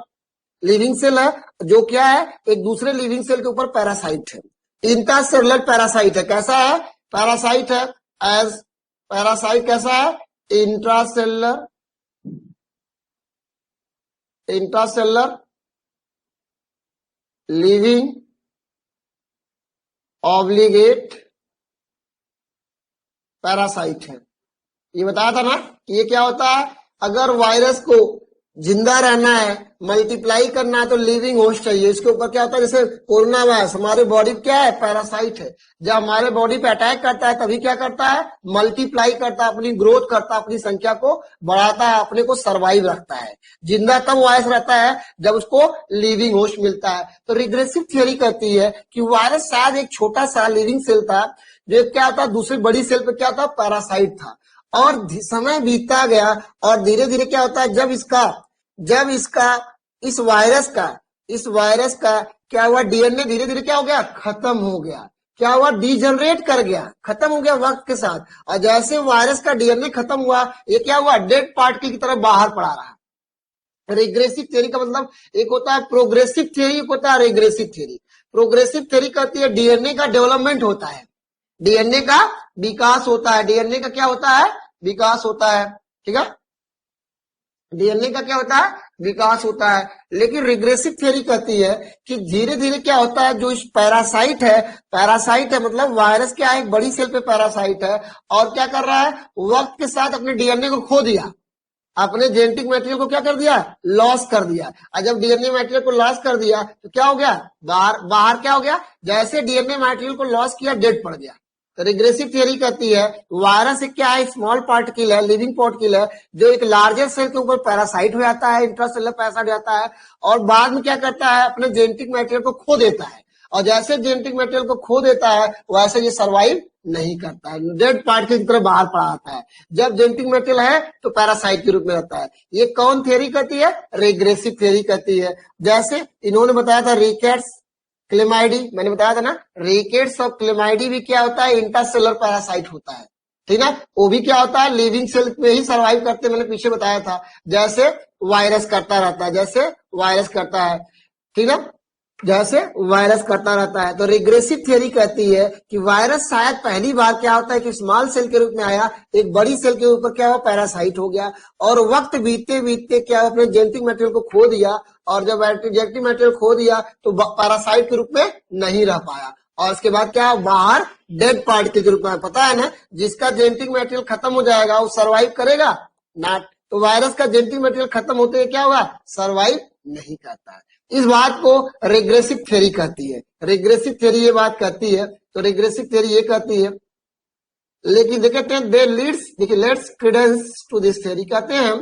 लिविंग सेल है जो क्या है, एक दूसरे लिविंग सेल के ऊपर पैरासाइट है, इंट्रासेलुलर पैरासाइट है। कैसा है, पैरासाइट है, एज पैरासाइट कैसा है, intracellular, intracellular living obligate parasite है। ये बताया था ना कि ये क्या होता है, अगर वायरस को जिंदा रहना है, मल्टीप्लाई करना है, तो लिविंग होस्ट चाहिए। इसके ऊपर क्या होता है, जैसे कोरोना वायरस हमारे बॉडी क्या है, पैरासाइट है। जब हमारे बॉडी पे अटैक करता है तभी क्या करता है, मल्टीप्लाई करता है, अपनी ग्रोथ करता है, अपनी संख्या को बढ़ाता है, अपने को सर्वाइव रखता है। जिंदा तब वायरस रहता है जब उसको लिविंग होस्ट मिलता है। तो रिग्रेसिव थ्योरी कहती है कि वायरस शायद एक छोटा सा लिविंग सेल था जो क्या था, दूसरी बड़ी सेल पे क्या था, पैरासाइट था। और समय बीतता गया और धीरे धीरे क्या होता है, जब इसका इस वायरस का क्या हुआ, डीएनए धीरे धीरे क्या हो गया, खत्म हो गया। क्या हुआ, डीजनरेट कर गया, खत्म हो गया वक्त के साथ। और जैसे वायरस का डीएनए खत्म हुआ, ये क्या हुआ, डेड पार्टिकल की तरफ बाहर पड़ा रहा। रिग्रेसिव थ्योरी का मतलब एक होता है प्रोग्रेसिव थ्योरी, एक होता है रिग्रेसिव थ्योरी। प्रोग्रेसिव थ्योरी कहती है डीएनए का डेवलपमेंट होता है, डीएनए का विकास होता है, डीएनए का क्या होता है, विकास होता है, ठीक है, डीएनए का क्या होता है, विकास होता है। लेकिन रिग्रेसिव थ्योरी कहती है कि धीरे धीरे क्या होता है, जो इस पैरासाइट है मतलब वायरस क्या है, एक बड़ी सेल पे पैरासाइट है, और क्या कर रहा है, वक्त के साथ अपने डीएनए को खो दिया, अपने जेनेटिक मटेरियल को क्या कर दिया, लॉस कर दिया। और जब डीएनए मटेरियल को लॉस कर दिया तो क्या हो गया, बाहर क्या हो गया, जैसे डीएनए मटेरियल को लॉस किया, डेड पड़ गया। तो रिग्रेसिव थ्योरी कहती है वायरस एक क्या है, स्मॉल पार्टिकल है, लिविंग पार्टिकल है, जो एक लार्जर सेल के ऊपर पैरासाइट हो जाता है, इंट्रासेलुलर पैरासाइट हो जाता है, और बाद में क्या करता है, अपने जेनेटिक मटेरियल को खो देता है। और जैसे जेनेटिक मटेरियल को खो देता है वैसे ये सर्वाइव नहीं करता है, डेड पार्टिकल की तरह बाहर पड़ा आता है। जब जेनेटिक मटेरियल है तो पैरासाइट के रूप में रहता है। ये कौन थ्योरी कहती है, रिग्रेसिव थ्योरी कहती है। जैसे इन्होंने बताया था रिकेट्स क्लेमाइडी, मैंने बताया था ना, रिकेट्स और क्लेमाइडी भी क्या होता है, इंट्रासेलुलर पैरासाइट होता है, ठीक है। वो भी क्या होता है, लिविंग सेल में ही सर्वाइव करते, मैंने पीछे बताया था, जैसे वायरस करता रहता है, जैसे वायरस करता है, ठीक है, जैसे वायरस करता रहता है। तो रिग्रेसिव थ्योरी कहती है कि वायरस शायद पहली बार क्या होता है कि स्मॉल सेल के रूप में आया, एक बड़ी सेल के ऊपर क्या हुआ, पैरासाइट हो गया, और वक्त बीतते बीतते क्या अपने जेनेटिक मटेरियल को खो दिया, और जब जेनेटिक मटेरियल खो दिया तो पैरासाइट के रूप में नहीं रह पाया, और उसके बाद क्या बाहर डेड पार्टिकल के रूप में। पता है ना, जिसका जेनेटिक मटेरियल खत्म हो जाएगा वो सर्वाइव करेगा ना। तो वायरस का जेनेटिक मटेरियल खत्म होते क्या होगा, सर्वाइव नहीं करता है। इस बात को रिग्रेसिव थ्योरी कहती है, रिग्रेसिव थ्योरी ये बात कहती है। तो रिग्रेसिव थ्योरी ये कहती है, लेकिन देखते हैं दे लीड्स, देखिए let's credence to this theory, कहते हैं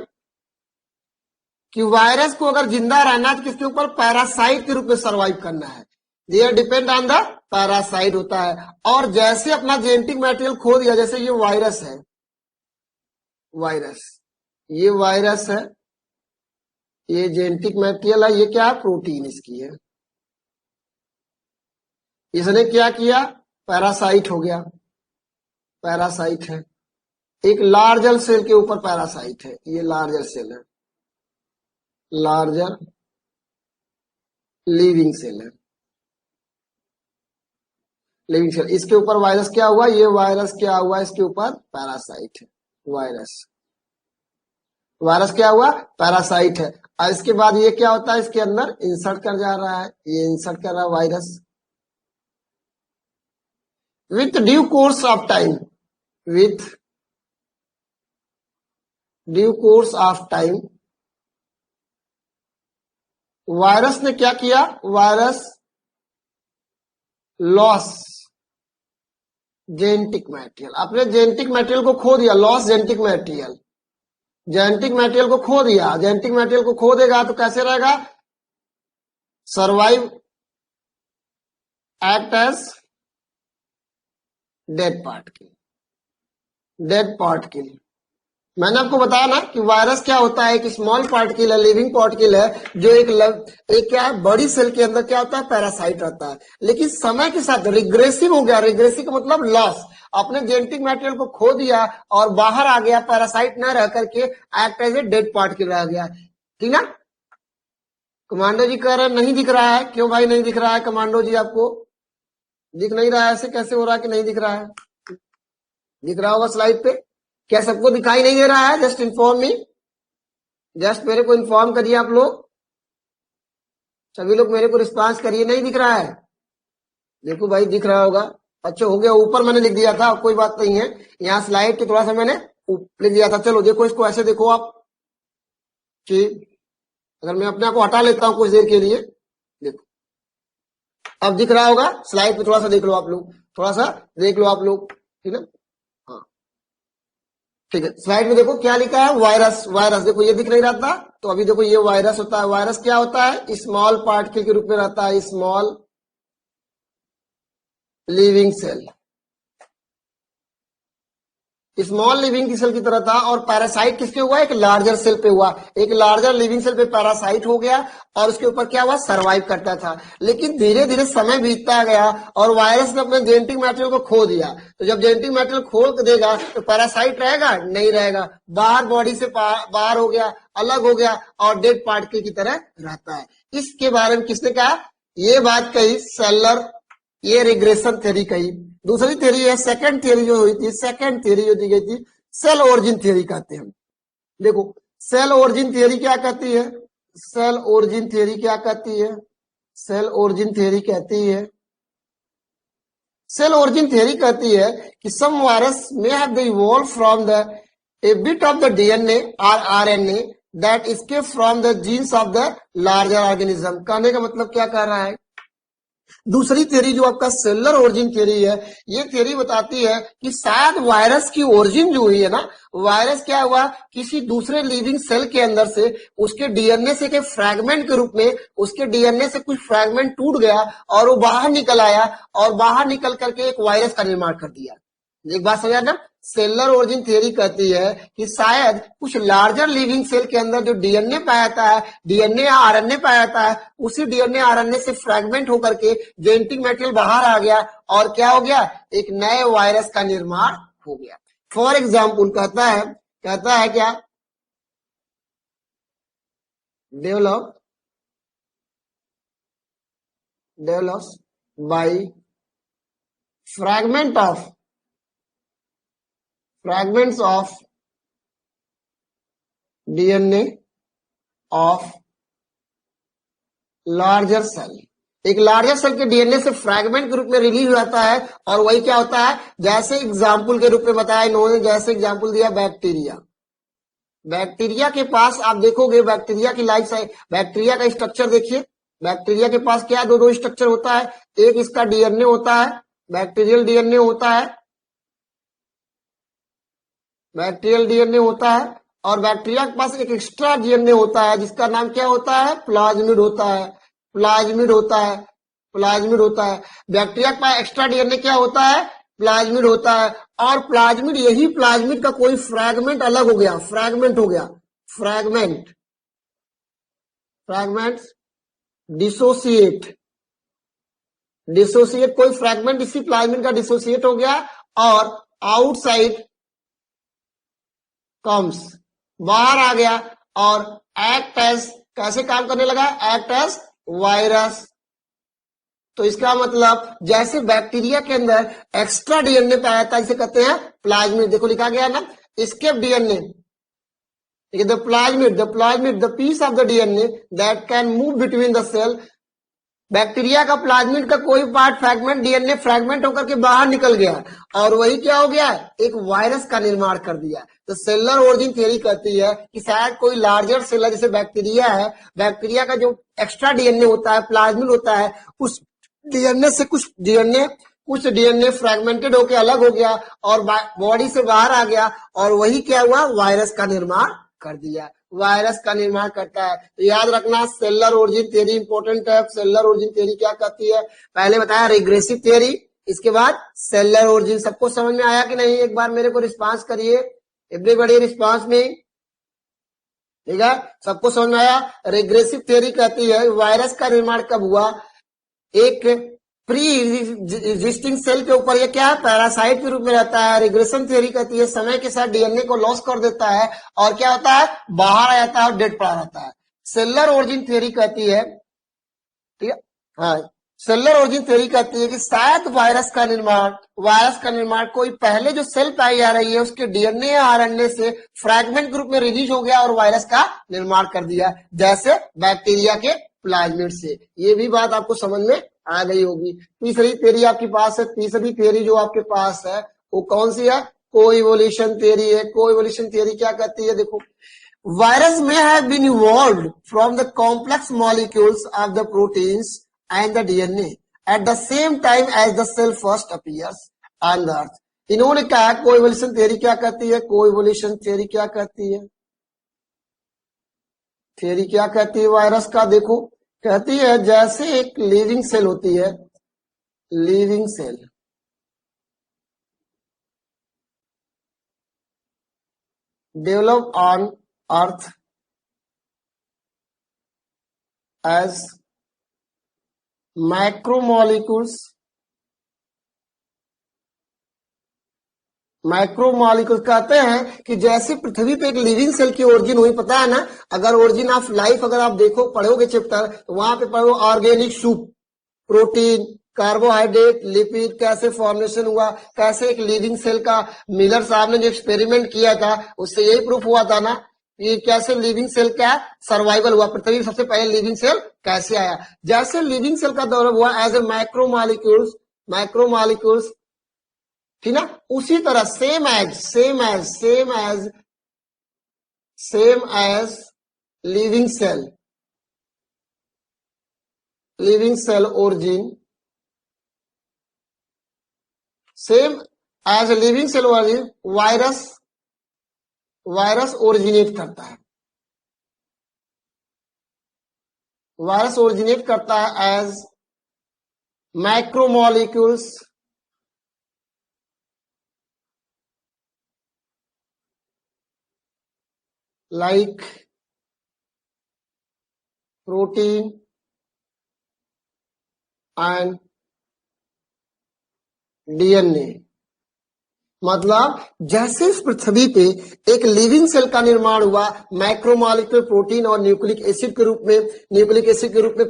कि वायरस को अगर जिंदा रहना है तो किसके ऊपर, पैरासाइट के रूप में सर्वाइव करना है, ये डिपेंड ऑन द पैरासाइट होता है। और जैसे अपना जेनेटिक मटेरियल खो दिया, जैसे ये वायरस है, ये वायरस है, ये जेनेटिक मटेरियल है, ये क्या है, प्रोटीन इसकी है, इसने क्या किया, पैरासाइट हो गया, पैरासाइट है, एक लार्जर सेल के ऊपर पैरासाइट है, ये लार्जर सेल है, लार्जर लिविंग सेल है। Living cell. इसके ऊपर वायरस क्या हुआ, ये वायरस क्या हुआ, इसके ऊपर पैरासाइट है। वायरस वायरस क्या हुआ, पैरासाइट है। और इसके बाद ये क्या होता है, इसके अंदर इंसर्ट कर जा रहा है, ये इंसर्ट कर रहा है virus. With due course of time, with due course of time virus ने क्या किया, वायरस लॉस जेनेटिक मटेरियल, अपने जेनेटिक मटेरियल को खो दिया, loss genetic material, genetic material को खो दिया। जेनेटिक मटेरियल को खो देगा तो कैसे रहेगा, survive, act as dead particle, dead particle. मैंने आपको बताया ना कि वायरस क्या होता है, एक स्मॉल पार्टिकल है, लिविंग पार्टिकल है, जो एक क्या है, बड़ी सेल के अंदर क्या होता है, पैरासाइट रहता है। लेकिन समय के साथ रिग्रेसिव हो गया, रिग्रेसिव का मतलब लॉस, अपने जेनेटिक मटेरियल को खो दिया और बाहर आ गया, पैरासाइट न रह करके act as a dead particle रह गया। ठीक ना। कमांडो जी कह रहे हैं नहीं दिख रहा है, क्यों भाई नहीं दिख रहा है कमांडो जी, आपको दिख नहीं रहा है, ऐसे कैसे हो रहा है कि नहीं दिख रहा है, दिख रहा होगा स्लाइड पे। क्या सबको दिखाई नहीं दे रहा है, जस्ट इन्फॉर्म मी, जस्ट मेरे को इन्फॉर्म करिए आप लोग, सभी लोग मेरे को रिस्पांस करिए, नहीं दिख रहा है। देखो भाई दिख रहा होगा, अच्छा हो गया, ऊपर मैंने लिख दिया था, कोई बात नहीं है, यहाँ स्लाइड के थोड़ा सा मैंने लिख दिया था। चलो देखो इसको ऐसे देखो आप, कि अगर मैं अपने आप को हटा लेता हूं कुछ देर के लिए, देखो अब दिख रहा होगा, स्लाइड पे थोड़ा सा देख लो आप लोग, थोड़ा सा देख लो आप लोग, ठीक है। हाँ ठीक है, स्लाइड में देखो क्या लिखा है, वायरस, वायरस देखो ये दिख नहीं रहा था, तो अभी देखो ये वायरस होता है। वायरस क्या होता है, स्मॉल पार्टिकल के रूप में रहता है, small living cell, small living cell की तरह था। और पैरासाइट किसके हुआ, एक लार्जर सेल पे हुआ, एक लार्जर लिविंग सेल पे पैरासाइट हो गया और उसके ऊपर क्या हुआ, सर्वाइव करता था। लेकिन धीरे धीरे समय बीतता गया और वायरस ने अपने जेनेटिक मटेरियल को खो दिया। तो जब जेनेटिक मटेरियल खोल देगा तो पैरासाइट रहेगा, नहीं रहेगा, बाहर बॉडी से बाहर हो गया, अलग हो गया और डेड पार्टिकल की तरह रहता है। इसके बारे में किसने कहा, ये बात कही सेलर, ये रिग्रेशन थ्योरी कही। दूसरी थ्योरी है, सेकंड थ्योरी जो हुई थी, सेकंड थ्योरी जो दी गई थी, सेल ओरिजिन थ्योरी कहते हैं। देखो सेल ओरिजिन थ्योरी क्या कहती है, सेल ओरिजिन थ्योरी क्या कहती है, सेल ओरिजिन थ्योरी कहती है, सेल ओरिजिन थ्योरी कहती है कि some virus may have evolve from the a bit of the DNA और RNA that escape from the genes of the larger organism. कहने का मतलब क्या कह रहा है, दूसरी थ्योरी जो आपका सेलुलर ओरिजिन थ्योरी है, ये थ्योरी बताती है कि शायद वायरस की ओरिजिन जो हुई है ना, वायरस क्या हुआ, किसी दूसरे लिविंग सेल के अंदर से उसके डीएनए से के फ्रैगमेंट के रूप में, उसके डीएनए से कुछ फ्रैगमेंट टूट गया और वो बाहर निकल आया और बाहर निकल करके एक वायरस का निर्माण कर दिया। एक बात समझा ना, सेलुलर ओरिजिन थ्योरी कहती है कि शायद कुछ लार्जर लिविंग सेल के अंदर जो डीएनए पाया जाता है, डीएनए या आरएनए पाया जाता है, उसी डीएनए आरएनए से फ्रैगमेंट होकर के जेनेटिक मटेरियल बाहर आ गया और क्या हो गया, एक नए वायरस का निर्माण हो गया। फॉर एग्जाम्पल कहता है क्या, develop by fragments of DNA of larger cell। एक लार्जर सेल के डीएनए से फ्रैगमेंट के रूप में रिलीज होता है और वही क्या होता है, जैसे एग्जाम्पल के रूप में बताया इन्होंने, जैसे एग्जाम्पल दिया बैक्टीरिया। बैक्टीरिया के पास आप देखोगे, बैक्टीरिया की लाइफ साइकिल, बैक्टीरिया का स्ट्रक्चर देखिए, बैक्टीरिया के पास क्या दो स्ट्रक्चर होता है, एक इसका डीएनए होता है, बैक्टीरियल डीएनए होता है, बैक्टीरियल डीएनए होता है, और बैक्टीरिया के पास एक एक्स्ट्रा डीएनए होता है जिसका नाम क्या होता है, प्लाज्मिड होता है, प्लाज्मिड होता है, प्लाज्मिड होता है। बैक्टीरिया के पास एक्स्ट्रा डीएनए क्या होता है, प्लाज्मिड होता है। और प्लाज्मिड, यही प्लाज्मिड का कोई फ्रैगमेंट अलग हो गया, फ्रैगमेंट हो गया, फ्रैगमेंट, फ्रैगमेंट डिसोसिएट, डिसोसिएट, कोई फ्रैगमेंट इसी प्लाज्मिड का डिसोसिएट हो गया और आउटसाइड कम्स, बाहर आ गया और एक्ट एज, कैसे काम करने लगा, एक्ट एज वायरस। तो इसका मतलब जैसे बैक्टीरिया के अंदर एक्स्ट्रा डीएनए पाया जाता है, इसे कहते हैं प्लाज्मिड। देखो लिखा गया ना, escape DNA, the plasmid, the piece of the DNA that can move between the cell। Bacteria का प्लाज्मिड का कोई पार्ट फ्रैगमेंट, डीएनए फ्रैगमेंट होकर के बाहर निकल गया और वही क्या हो गया, एक वायरस का निर्माण कर दिया। तो सेलर ओरिजिन थ्योरी कहती है कि शायद कोई लार्जर सेलर जैसे बैक्टीरिया है, बैक्टीरिया का जो एक्स्ट्रा डीएनए होता है, प्लाज्मिड होता है, उस डीएनए से कुछ डीएनए फ्रैगमेंटेड होकर अलग हो गया और बॉडी से बाहर आ गया और वही क्या हुआ, वायरस का निर्माण कर दिया, वायरस का निर्माण करता है। तो याद रखना सेलर ओरिजिन थ्योरी इंपॉर्टेंट है। सेलर ओरिजिन थ्योरी क्या कहती है, पहले बताया रिग्रेसिव थ्योरी, इसके बाद सेलर ओरिजिन। सबको समझ में आया कि नहीं, एक बार मेरे को रिस्पांस करिए, एवरीबॉडी रिस्पांस में, ठीक है, सबको समझ में आया। रिग्रेसिव थ्योरी कहती है वायरस का निर्माण कब हुआ, एक प्री एग्जिस्टिंग सेल के ऊपर ये क्या है, पैरासाइट के रूप में रहता है। रिग्रेशन थ्योरी कहती है समय के साथ डीएनए को लॉस कर देता है और क्या होता है, बाहर आ जाता है और डेड पड़ा रहता है। सेलर ओरिजिन थ्योरी कहती है, ठीक है, हाँ, सेलर ओरिजिन थ्योरी कहती है कि शायद वायरस का निर्माण कोई पहले जो सेल पाई जा रही है उसके डीएनए या आरएनए से फ्रैगमेंट के रूप में रिलीज हो गया और वायरस का निर्माण कर दिया, जैसे बैक्टीरिया के प्लाज्मिड से। ये भी बात आपको समझ में आ गई होगी। तीसरी थ्योरी आपके पास है, तीसरी थ्योरी जो आपके पास है वो कौन सी है, कोइवोल्यूशन थ्योरी है। कोइवोल्यूशन थ्योरी क्या कहती है, देखो, virus may have been evolved from the complex molecules of the proteins and the DNA at the same time as the cell first appears on the earth। इन्होंने कहा कोइवोल्यूशन थ्योरी क्या कहती है, कोइवोल्यूशन थ्योरी क्या कहती है, थ्योरी क्या कहती है वायरस का, देखो कहती है जैसे एक लिविंग सेल होती है, living cell develop on earth as macromolecules कहते हैं कि जैसे पृथ्वी पे एक लिविंग सेल की ओरिजिन हुई, पता है ना, अगर ओरिजिन ऑफ लाइफ अगर आप देखो पढ़ोगे चैप्टर, तो वहां पे पढ़ो organic soup, protein, carbohydrate, lipid, कैसे फॉर्मेशन हुआ, कैसे एक लिविंग सेल का मिलर साहब ने जो एक्सपेरिमेंट किया था उससे यही प्रूफ हुआ था ना, ये कैसे लिविंग सेल का सर्वाइवल हुआ, पृथ्वी में सबसे पहले लिविंग सेल कैसे आया। जैसे लिविंग सेल का डेवलप हुआ एज ए मैक्रोमोलिक्यूल्स, ठीक ना, उसी तरह same as living cell origin, same as living cell origin virus originate करता है, वायरस ओरिजिनेट करता है as macromolecules like protein and DNA। मतलब जैसे इस पृथ्वी पे एक लिविंग सेल का निर्माण हुआ मैक्रोमोलिक्यूल प्रोटीन और न्यूक्लिक एसिड के रूप में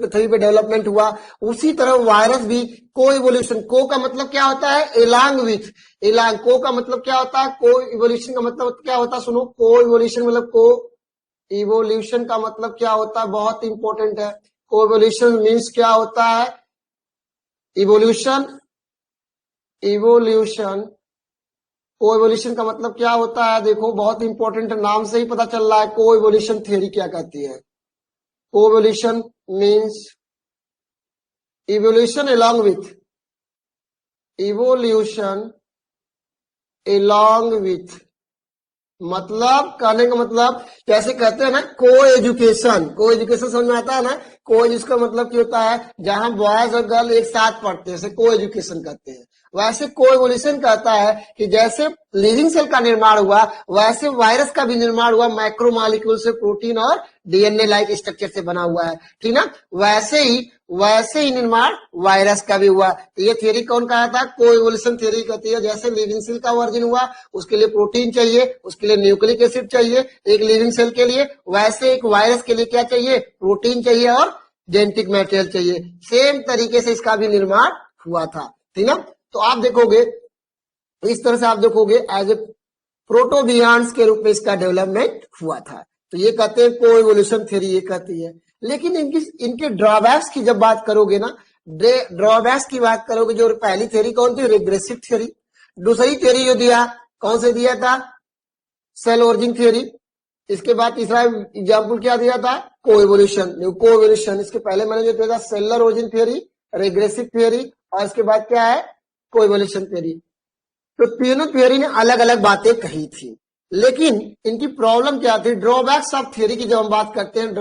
पृथ्वी पे डेवलपमेंट हुआ, उसी तरह वायरस भी कोइवोल्यूशन, को का मतलब क्या होता है, एलॉन्ग विथ, को का मतलब क्या होता है, कोइवोल्यूशन का मतलब क्या होता है, सुनो, कोइवोल्यूशन मतलब इवोल्यूशन का मतलब क्या होता है, बहुत इंपॉर्टेंट है। कोइवोल्यूशन मीन्स क्या होता है, कोइवोल्यूशन का मतलब क्या होता है, देखो बहुत इंपॉर्टेंट, नाम से ही पता चल रहा है कोइवोल्यूशन थ्योरी क्या कहती है। कोइवोल्यूशन मीन्स इवोल्यूशन एलॉन्ग विथ, मतलब कहने का मतलब जैसे कहते हैं ना को एजुकेशन समझ में आता है ना, को जिसका मतलब क्या होता है, जहां बॉयज और गर्ल एक साथ पढ़ते हैं, को एजुकेशन कहते हैं। वैसे कोइवोल्यूशन कहता है कि जैसे लिविंग सेल का निर्माण हुआ वैसे वायरस का भी निर्माण हुआ, मैक्रोमोलिक्यूल से, प्रोटीन और डीएनए लाइक स्ट्रक्चर से बना हुआ है, ठीक ना, वैसे ही निर्माण वायरस का भी हुआ। तो ये थ्योरी कौन कहा था, कोइवोल्यूशन थ्योरी कहती है जैसे लिविंग सेल का वर्जन हुआ उसके लिए प्रोटीन चाहिए, उसके लिए न्यूक्लिक एसिड चाहिए एक लिविंग सेल के लिए, वैसे एक वायरस के लिए क्या चाहिए, प्रोटीन चाहिए और जेनेटिक मटेरियल चाहिए। सेम तरीके से इसका भी निर्माण हुआ था, ठीक ना। तो आप देखोगे इस तरह से आप देखोगे एज ए प्रोटोबियंट्स के रूप में इसका डेवलपमेंट हुआ था। तो ये कहते हैं कोएवोल्यूशन थ्योरी, ये कहती है। लेकिन इनके ड्रॉबैक्स की जब बात करोगे ना, ड्रॉबैक्स की बात करोगे, जो पहली थ्योरी कौन थी, रिग्रेसिव थ्योरी। दूसरी थ्योरी जो दिया, कौन से दिया था, सेल ओरिजिन थ्योरी। इसके बाद तीसरा एग्जाम्पल क्या दिया था, कोएवोल्यूशन। इसके पहले मैंने जो दिया था cellular origin theory, regressive theory, और इसके बाद क्या है, कोएवोल्यूशन थ्योरी। तो तीनों थ्योरी ने अलग अलग बातें कही थी, लेकिन इनकी प्रॉब्लम क्या थी, ड्रॉबैक्स ऑफ थ्योरी की जब हम बात करते हैं,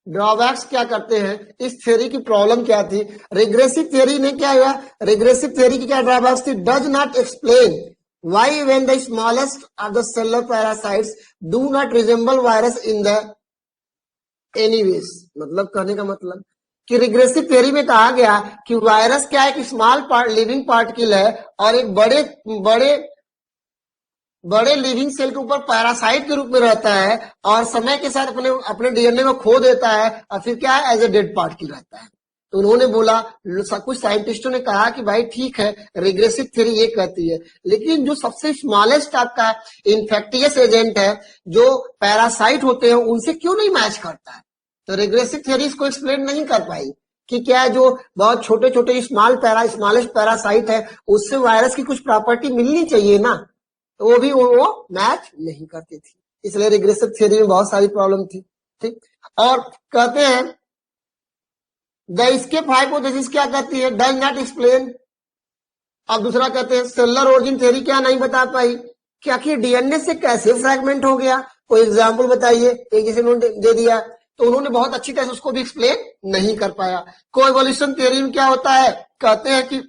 ड्रॉबैक्स क्या करते हैं, इस थ्योरी की प्रॉब्लम क्या थी। रिग्रेसिव थ्योरी ने क्या हुआ, रिग्रेसिव थ्योरी की क्या ड्रॉबैक्स थी, does not explain why when the smallest of the cellular parasites do not resemble virus in the anyways. मतलब कहने का मतलब कि रिग्रेसिव थ्योरी में कहा गया कि वायरस क्या है, एक स्मॉल लिविंग पार्टिकल है और एक बड़े लिविंग सेल के ऊपर पैरासाइट के रूप में रहता है और समय के साथ अपने डीएनए को खो देता है और फिर क्या है, एज ए डेड पार्टिकल रहता है। तो उन्होंने बोला, कुछ साइंटिस्टों ने कहा कि भाई ठीक है, रिग्रेसिव थ्योरी ये कहती है, लेकिन जो सबसे स्मॉलेस्ट आपका इन्फेक्टियस एजेंट है, जो पैरासाइट होते हैं, उनसे क्यों नहीं मैच करता है। तो रिग्रेसिव थ्योरी इसको एक्सप्लेन नहीं कर पाई कि क्या जो बहुत छोटे छोटे स्मॉलेस्ट पैरासाइट है, उससे वायरस की कुछ प्रॉपर्टी मिलनी चाहिए ना, तो वो भी वो मैच नहीं करती थी। इसलिए रिग्रेसिव थ्योरी में बहुत सारी प्रॉब्लम थी, ठीक। और कहते हैं द एस्केप हाइपोथेसिस क्या कहती है, डज नॉट एक्सप्लेन। अब दूसरा कहते हैं सेलुलर ओरिजिन थ्योरी क्या नहीं बता पाई कि आखिर डीएनए से कैसे फ्रैगमेंट हो गया, कोई एग्जाम्पल बताइए। एक जैसे उन्होंने दे दिया, तो उन्होंने बहुत अच्छी तरह से उसको भी एक्सप्लेन नहीं कर पाया। कोएवोल्यूशन थ्योरी में क्या होता है, कहते हैं कि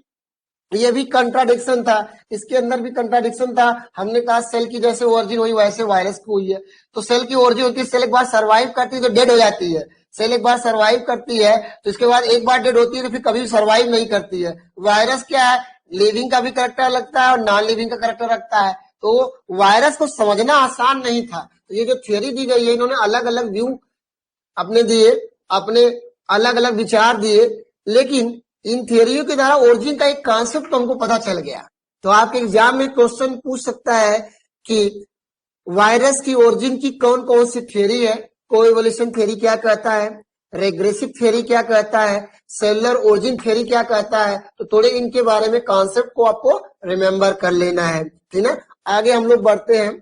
ये भी कंट्राडिक्शन था, इसके अंदर भी कंट्राडिक्शन था। हमने कहा सेल की जैसे ओरिजिन हुई वैसे वायरस की हुई है। तो सेल की ओरिजिन होती है, सेल एक बार सर्वाइव करती है तो डेड हो जाती है। सेल एक बार सर्वाइव करती है तो इसके बाद एक बार डेड होती है तो फिर कभी सर्वाइव नहीं करती है। वायरस क्या है, लिविंग का भी करेक्टर लगता है और नॉन लिविंग का करेक्टर रखता है। तो वायरस को समझना आसान नहीं था। तो ये जो थ्योरी दी गई है, इन्होंने अलग अलग व्यू अपने दिए, अपने अलग अलग विचार दिए, लेकिन इन थियोरियों के द्वारा ओरिजिन का एक कॉन्सेप्ट हमको पता चल गया। तो आपके एग्जाम में क्वेश्चन पूछ सकता है कि वायरस की ओरिजिन की कौन कौन सी थ्योरी है, कोएवोल्यूशन थ्योरी क्या कहता है, रिग्रेसिव थ्योरी क्या कहता है, सेलुलर ओरिजिन थ्योरी क्या कहता है। तो थोड़े इनके बारे में कॉन्सेप्ट को आपको रिमेम्बर कर लेना है, ठीक है। आगे हम लोग बढ़ते हैं,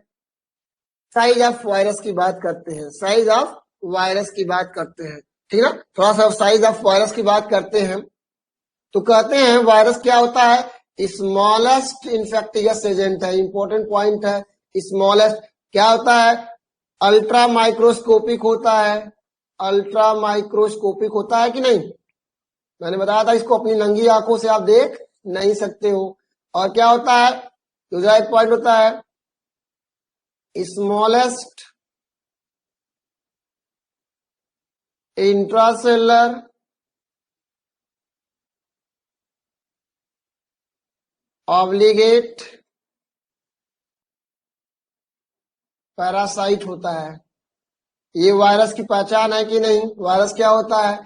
साइज ऑफ वायरस की बात करते हैं, साइज ऑफ वायरस की बात करते हैं, ठीक है। थोड़ा सा साइज ऑफ वायरस की बात करते हैं। तो कहते हैं वायरस क्या होता है, स्मॉलेस्ट इन्फेक्टियस एजेंट है। इंपॉर्टेंट पॉइंट है, स्मॉलेस्ट क्या होता है, अल्ट्रा माइक्रोस्कोपिक होता है। अल्ट्रा माइक्रोस्कोपिक होता है कि नहीं, मैंने बताया था इसको अपनी नंगी आंखों से आप देख नहीं सकते हो। और क्या होता है, दूसरा एक पॉइंट होता है स्मॉलेस्ट इंट्रासेलुलर ऑब्लिगेट पैरासाइट होता है। ये वायरस की पहचान है कि नहीं। वायरस क्या होता है,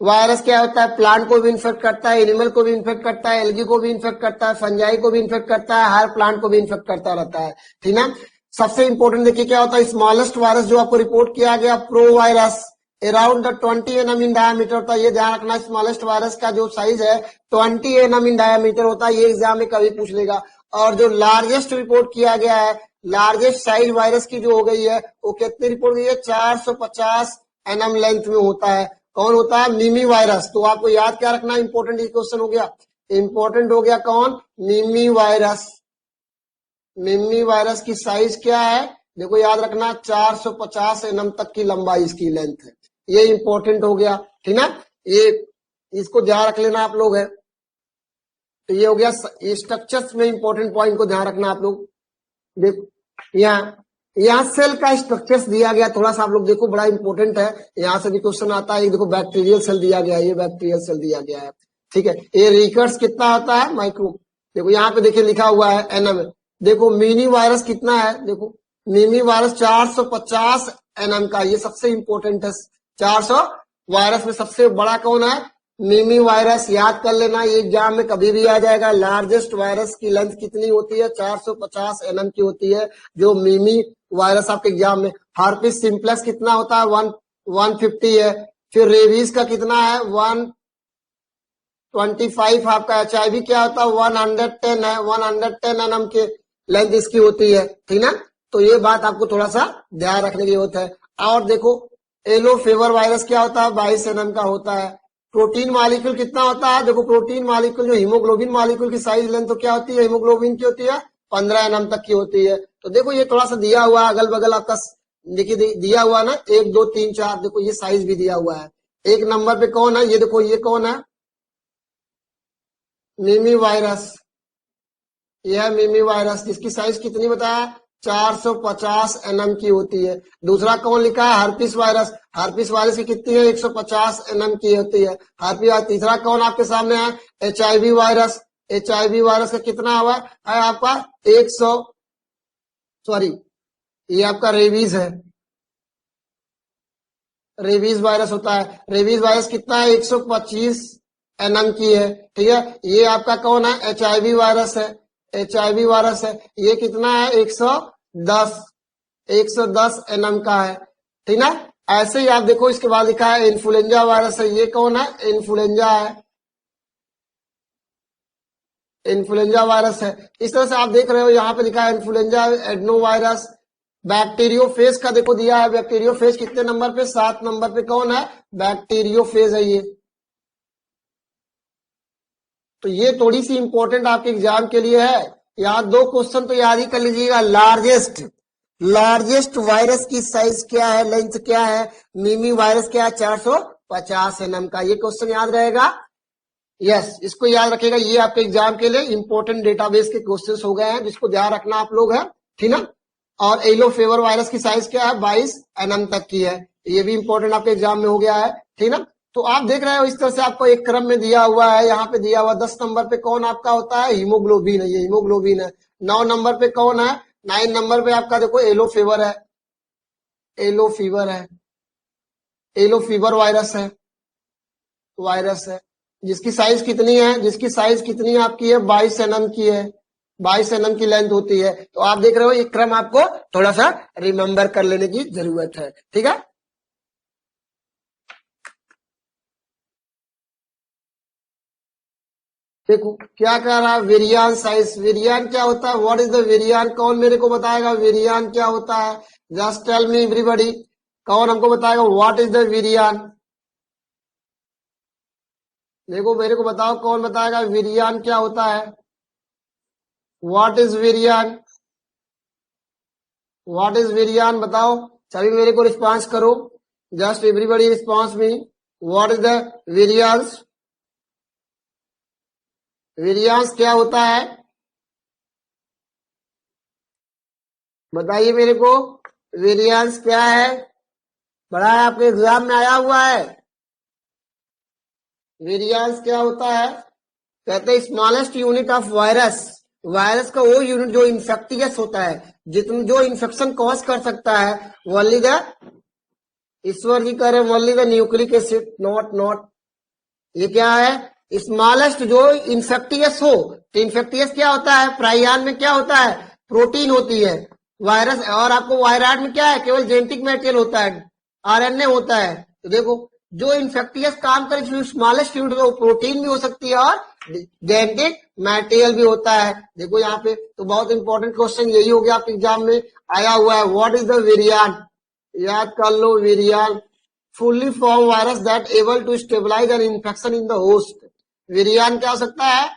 वायरस क्या होता है, प्लांट को भी इन्फेक्ट करता है, एनिमल को भी इन्फेक्ट करता है, एल्गी को भी इन्फेक्ट करता है, फंजाई को भी इन्फेक्ट करता है, हर प्लांट को भी इन्फेक्ट करता रहता है, ठीक ना। सबसे इंपॉर्टेंट देखिए क्या होता है, स्मॉलेस्ट वायरस जो आपको रिपोर्ट किया गया, pro virus, around 20 nm in diameter होता है। ये ध्यान रखना, स्मॉलेस्ट वायरस का जो साइज है 20 nm इन डायमीटर होता है। ये एग्जाम में कभी पूछ लेगा। और जो लार्जेस्ट रिपोर्ट किया गया है, लार्जेस्ट साइज वायरस की जो हो गई है, वो कितनी रिपोर्ट हुई है, 450 nm लेंथ में होता है। कौन होता है, मिमी वायरस। तो आपको याद क्या रखना, इंपॉर्टेंट क्वेश्चन हो गया, इंपॉर्टेंट हो गया कौन, मिमी वायरस। मिमी वायरस की साइज क्या है, देखो याद रखना 450 nm तक की लंबाई इसकी लेंथ है। ये इंपॉर्टेंट हो गया, ठीक ना। ये इसको ध्यान रख लेना आप लोग है। तो ये हो गया स्ट्रक्चर्स में इंपॉर्टेंट पॉइंट को ध्यान रखना आप लोग। देखो यहाँ सेल का स्ट्रक्चर्स दिया गया, थोड़ा सा आप लोग देखो, बड़ा इंपॉर्टेंट है। यहाँ से भी क्वेश्चन आता है। देखो बैक्टीरियल सेल दिया गया है, ये बैक्टीरियल सेल दिया गया है, ठीक है। ये रिकर्स कितना होता है, माइक्रो। देखो यहाँ पे देखिए लिखा हुआ है एनएम। देखो मिनी वायरस कितना है, देखो मिनी वायरस 450 एनएम का, ये सबसे इंपॉर्टेंट है। 400 वायरस में सबसे बड़ा कौन है? मिमी वायरस। याद कर लेना, ये एग्जाम में कभी भी आ जाएगा। लार्जेस्ट वायरस की लेंथ कितनी होती है? 450 एनएम की होती है, जो मिमी वायरस आपके एग्जाम में। हार्पिस सिम्प्लेक्स कितना होता है? 150 है। फिर रेबीज का कितना है? 125। आपका HIV क्या होता है? 110 है। 110 एनएम के लेंथ इसकी होती है, ठीक ना। तो ये बात आपको थोड़ा सा ध्यान रखने की जरूरत है। और देखो, येलो फीवर वायरस क्या होता है? 22 एनएम का होता है। प्रोटीन मॉलिक्यूल कितना होता है? देखो, प्रोटीन मॉलिक्यूल जो हीमोग्लोबिन मॉलिक्यूल की साइज लेंथ तो क्या होती है? हीमोग्लोबिन की होती है 15 एनएम तक की होती है। तो देखो, ये थोड़ा सा दिया हुआ है, अगल बगल आपका देखिए दिया हुआ ना, 1 2 3 4। देखो, ये साइज भी दिया हुआ है। एक नंबर पे कौन है? ये देखो, ये कौन है? मिमी वायरस। यह मिमी वायरस, जिसकी साइज कितनी बताया? 450 एनएम की होती है। दूसरा कौन लिखा है? Herpes virus. हर्पिस वायरस की कितनी है? 150 एनएम की होती है हर्पिस। तीसरा कौन आपके सामने है? HIV virus. HIV वायरस का कितना हुआ है आपका? 100, सॉरी, ये आपका रेबीज है। रेबीज वायरस होता है। रेबीज वायरस कितना है? 125 एनएम की है, ठीक है। ये आपका कौन है? HIV वायरस है। HIV वायरस है, ये कितना है? 110 एनएम का है, ठीक ना। ऐसे ही आप देखो, इसके बाद लिखा है इन्फ्लुएंजा वायरस है। ये कौन है? इन्फ्लुएंजा है। इन्फ्लुएंजा वायरस है। इस तरह से आप देख रहे हो, यहाँ पे लिखा है इन्फ्लुएंजा एडनो वायरस। बैक्टीरियोफेज का देखो दिया है। बैक्टीरियोफेज कितने नंबर पे? 7 नंबर पे कौन है? बैक्टीरियोफेज है ये। तो ये थोड़ी सी इंपॉर्टेंट आपके एग्जाम के लिए है। यहाँ 2 क्वेश्चन तो याद ही कर लीजिएगा। लार्जेस्ट वायरस की साइज क्या है? लेंथ क्या है? मिमी वायरस क्या है? 450 एनएम का। ये क्वेश्चन याद रहेगा। यस, इसको याद रखेगा। ये आपके एग्जाम के लिए इंपॉर्टेंट डेटाबेस के क्वेश्चंस हो गए हैं, जिसको ध्यान रखना आप लोग है, ठीक ना। और येलो फीवर वायरस की साइज क्या है? 22 एनएम तक की है। ये भी इंपॉर्टेंट आपके एग्जाम में हो गया है, ठीक ना। तो आप देख रहे हो, इस तरह से आपको एक क्रम में दिया हुआ है। यहाँ पे दिया हुआ 10 नंबर पे कौन आपका होता है? हीमोग्लोबिन है। ये हीमोग्लोबिन है। 9 नंबर पे कौन है? 9 नंबर पे आपका देखो येलो फीवर है। येलो फीवर है। येलो फीवर वायरस है, जिसकी साइज कितनी है? जिसकी साइज कितनी आपकी है? 22 एनएम की है। 22 एनएम की लेंथ होती है। तो आप देख रहे हो, एक क्रम आपको थोड़ा सा रिमेंबर कर लेने की जरूरत है, ठीक है। देखो क्या कह रहा है? वेरियान साइज। वेरियान क्या होता है? What is the variance? कौन मेरे को बताएगा वेरियान क्या होता है? जस्ट टेल मी एवरीबॉडी, कौन हमको बताएगा व्हाट इज द वेरियान? देखो, मेरे को बताओ, कौन बताएगा वेरियान क्या होता है? What is variance? What is variance? बताओ, सभी मेरे को रिस्पॉन्स करो। Just everybody response me. What is the variance? Variance क्या होता है? बताइए मेरे को, वेरियांस क्या है? बड़ा है, आपके एग्जाम में आया हुआ है। वेरियांस क्या होता है? कहते हैं smallest unit of virus. Virus का वो यूनिट जो इंफेक्टियस होता है, जितना जो इन्फेक्शन कॉज कर सकता है। ओनली द, ईश्वर जी कह रहे हैं only the nucleic acid, not. ये क्या है? स्मॉलेस्ट जो इन्फेक्टियस हो। तो इन्फेक्टियस क्या होता है? प्राइयान में क्या होता है? प्रोटीन होती है। वायरस और आपको वायराइड में क्या है? केवल जेनेटिक मटेरियल होता है, RNA होता है। तो देखो, जो इन्फेक्टियस काम करे, जो स्मॉलेस्ट यूनिट वो प्रोटीन भी हो सकती है और जेनेटिक मटेरियल भी होता है। देखो यहाँ पे तो बहुत इंपॉर्टेंट क्वेश्चन यही हो गया आपके एग्जाम में आया हुआ है। What is the variance? याद कर लो, वेरियान fully formed virus that able to stabilize an infection in the host। वेरियान क्या हो सकता है?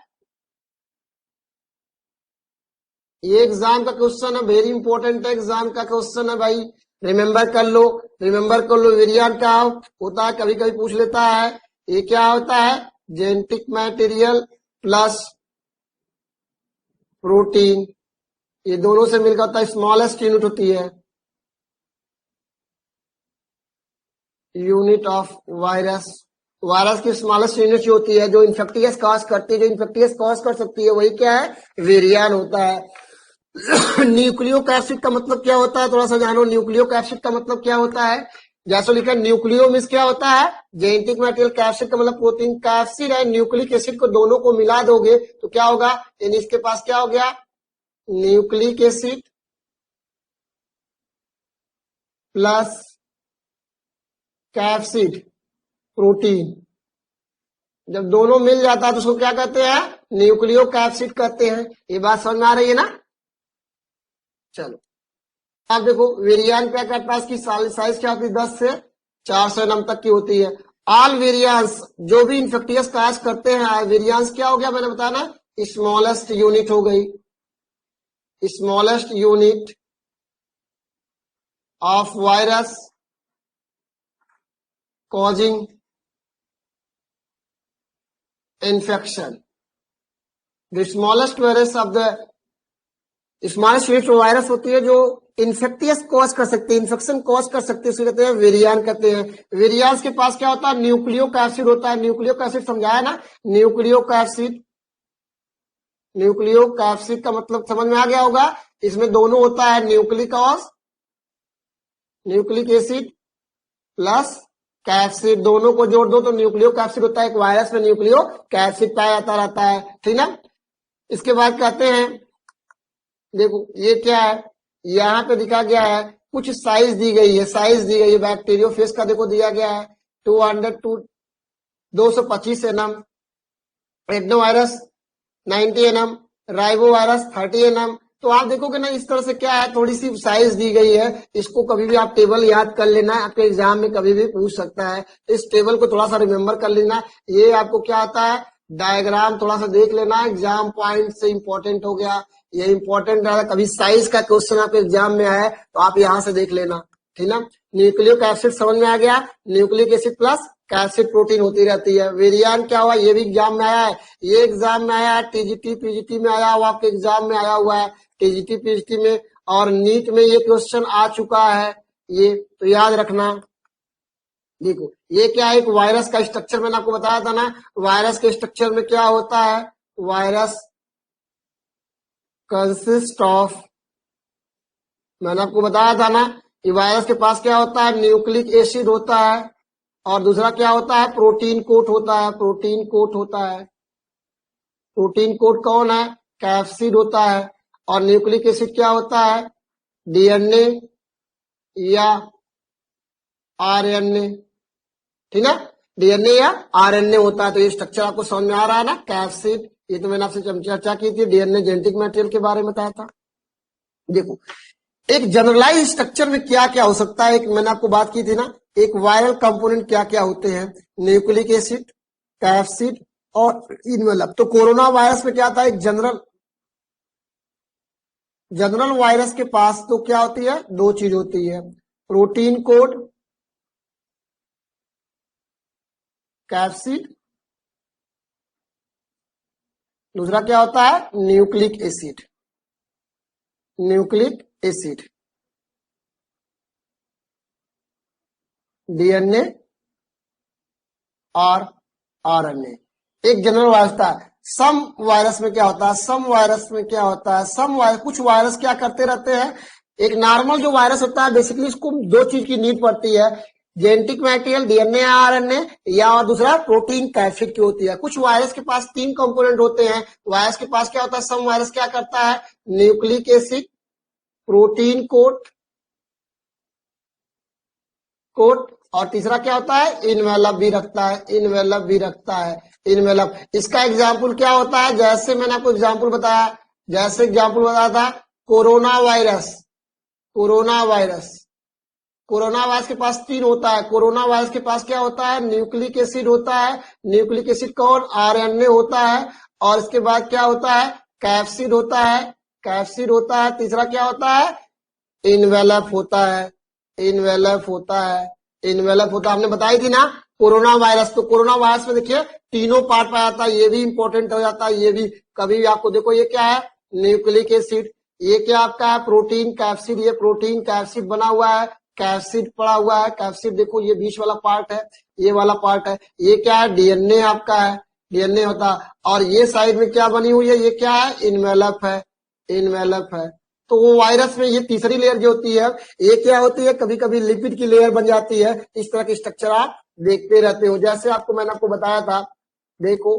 ये एग्जाम का क्वेश्चन है, वेरी इंपॉर्टेंट है, एग्जाम का क्वेश्चन है भाई। रिमेंबर कर लो, वेरियान क्या होता है? कभी कभी पूछ लेता है। ये क्या होता है? जेनेटिक मटेरियल प्लस प्रोटीन, ये दोनों से मिलकर होता है स्मॉलेस्ट यूनिट होती है, यूनिट ऑफ वायरस। वायरस की स्मॉलेस्ट यूनिट होती है जो इन्फेक्टियस कॉज करती है, जो इन्फेक्टियस कॉज कर सकती है, वही क्या है? वेरियान होता है। न्यूक्लियोकैप्सिड का मतलब क्या होता है, थोड़ा सा जानो। न्यूक्लियोकैप्सिड का मतलब क्या होता है? जैसे लिखा न्यूक्लियो मीन्स क्या होता है? जेनेटिक मटेरियल, कैप्सिड का मतलब प्रोटीन, कैप्सिड है न्यूक्लिक एसिड को दोनों को मिला दोगे तो क्या होगा? यानी इसके पास क्या हो गया? Nucleic acid plus capsid protein. जब दोनों मिल जाता है तो उसको क्या कहते हैं? न्यूक्लियोकैप्सिड कहते हैं। ये बात समझ में आ रही है ना? चलो आप देखो वेरियान क्या करता है, इसकी साइज क्या होती है? 10 से 400 nm तक की होती है। ऑल वेरियांस जो भी इन्फेक्टियस काज करते हैं, वेरियांस क्या हो गया मैंने बताया ना, स्मॉलेस्ट यूनिट हो गई, smallest unit of virus causing infection. The smallest virus of the smallest unit virus होती है जो इन्फेक्टियस कॉज कर सकते हैं, इन्फेक्शन कॉज कर सकते हैं, उसे कहते हैं वेरियान कहते हैं। वेरियांस के पास क्या होता है? न्यूक्लियोकैप्सिड होता है। न्यूक्लियोकैप्सिड समझाया ना? न्यूक्लियोकैप्सिड, न्यूक्लियोकैप्सिड का मतलब समझ में आ गया होगा। इसमें दोनों होता है, न्यूक्लिक और न्यूक्लिक एसिड प्लस कैप्सिड, दोनों को जोड़ दो तो न्यूक्लियोकैप्सिड होता है। एक वायरस में न्यूक्लियोकैप्सिड पाया जाता रहता है, ठीक ना। इसके बाद कहते हैं, देखो ये क्या है, यहाँ पे दिखा गया है, कुछ साइज दी गई है, साइज दी गई है बैक्टीरियोफेज का, देखो दिया गया है 225 nm, एडनोवायरस 90 nm, ribo virus 30 nm। तो आप देखोगे ना इस तरह से क्या है, थोड़ी सी साइज दी गई है। इसको कभी भी आप टेबल याद कर लेना, आपके एग्जाम में कभी भी पूछ सकता है। इस टेबल को थोड़ा सा रिमेम्बर कर लेना। ये आपको क्या आता है, डायग्राम थोड़ा सा देख लेना, एग्जाम पॉइंट से इंपॉर्टेंट हो गया, ये इंपॉर्टेंट है। कभी साइज का क्वेश्चन आपके एग्जाम में आए तो आप यहाँ से देख लेना, ठीक ना। न्यूक्लियोक एसिड समझ में आ गया, nucleic acid plus capsid protein होती रहती है। वेरियान क्या हुआ, ये भी एग्जाम में आया है, ये एग्जाम में आया है, टीजीटी पीजीटी में आया हुआ, आपके एग्जाम में आया हुआ है, टीजीटी पीजीटी में और नीट में ये क्वेश्चन आ चुका है, ये तो याद रखना। देखो ये क्या है, एक वायरस का स्ट्रक्चर मैंने आपको बताया था ना, वायरस के स्ट्रक्चर में क्या होता है, वायरस कंसिस्ट ऑफ, मैंने आपको बताया था ना, ये वायरस के पास क्या होता है, न्यूक्लिक एसिड होता है और दूसरा क्या होता है, प्रोटीन कोट होता है, प्रोटीन कोट होता है। प्रोटीन कोट कौन है, कैप्सिड होता है। और न्यूक्लिक एसिड क्या होता है, डीएनए या आरएनए, ठीक ना, डीएनए या आरएनए होता है। तो ये स्ट्रक्चर आपको समझ में आ रहा है ना, कैप्सिड, ये तो मैंने आपसे चर्चा की थी, डीएनए जेनेटिक मटेरियल के बारे में बताया था। देखो एक जनरलाइज स्ट्रक्चर में क्या क्या हो सकता है, एक मैंने आपको बात की थी ना, एक वायरल कंपोनेंट क्या क्या होते हैं, न्यूक्लिक एसिड, कैप्सिड और इनवेलप। तो कोरोना वायरस में क्या था, एक जनरल वायरस के पास तो क्या होती है, दो चीज होती है, प्रोटीन कोड कैप्सिड, दूसरा क्या होता है, nucleic acid, nucleic acid, DNA और आरएनए। एक जनरल वायरस था। सम वायरस में क्या होता है, सम वायरस में क्या होता है, सम वायरस, कुछ वायरस क्या करते रहते हैं, एक नॉर्मल जो वायरस होता है बेसिकली इसको दो चीज की नीड पड़ती है, जेनेटिक मटेरियल डीएनए आरएनए या और दूसरा प्रोटीन कैप्सिड की होती है। कुछ वायरस के पास तीन कंपोनेंट होते हैं। वायरस के पास क्या होता है, सम वायरस क्या करता है, न्यूक्लिक एसिड, प्रोटीन कोट और तीसरा क्या होता है, इनवेलप भी रखता है, इनवेलप भी रखता है, इनवेलप। इसका एग्जाम्पल क्या होता है, जैसे मैंने आपको एग्जाम्पल बताया, जैसे एग्जाम्पल बताया था corona virus, corona virus, corona virus के पास तीन होता है। कोरोना वायरस के पास क्या होता है, न्यूक्लिक एसिड होता है, न्यूक्लिक एसिड कौन, आरएनए होता है, और इसके बाद क्या होता है, कैप्सिड होता है, कैप्सिड होता है, तीसरा क्या होता है, इनवेलप होता है, इनवेलप होता है, इनवेलप होता है। हमने बताई थी ना कोरोना वायरस, तो कोरोना वायरस में देखिए तीनों पार्ट पाया जाता है, ये भी इंपॉर्टेंट हो जाता है, ये भी कभी भी आपको देखो, ये क्या है, न्यूक्लिक एसिड, ये क्या आपका है, प्रोटीन कैप्सिड, ये प्रोटीन कैप्सिड बना हुआ है, कैप्सिड पड़ा हुआ है, कैप्सिड देखो ये बीच वाला पार्ट है, ये वाला पार्ट है, ये क्या है, डीएनए आपका है, डीएनए होता है, और ये साइड में क्या बनी हुई है, ये क्या है, इनवेलप है, इनवेलप है। तो वो वायरस में ये तीसरी लेयर जो होती है ये क्या होती है, कभी कभी लिपिड की लेयर बन जाती है। इस तरह के स्ट्रक्चर आप देखते रहते हो। जैसे मैंने आपको बताया था, देखो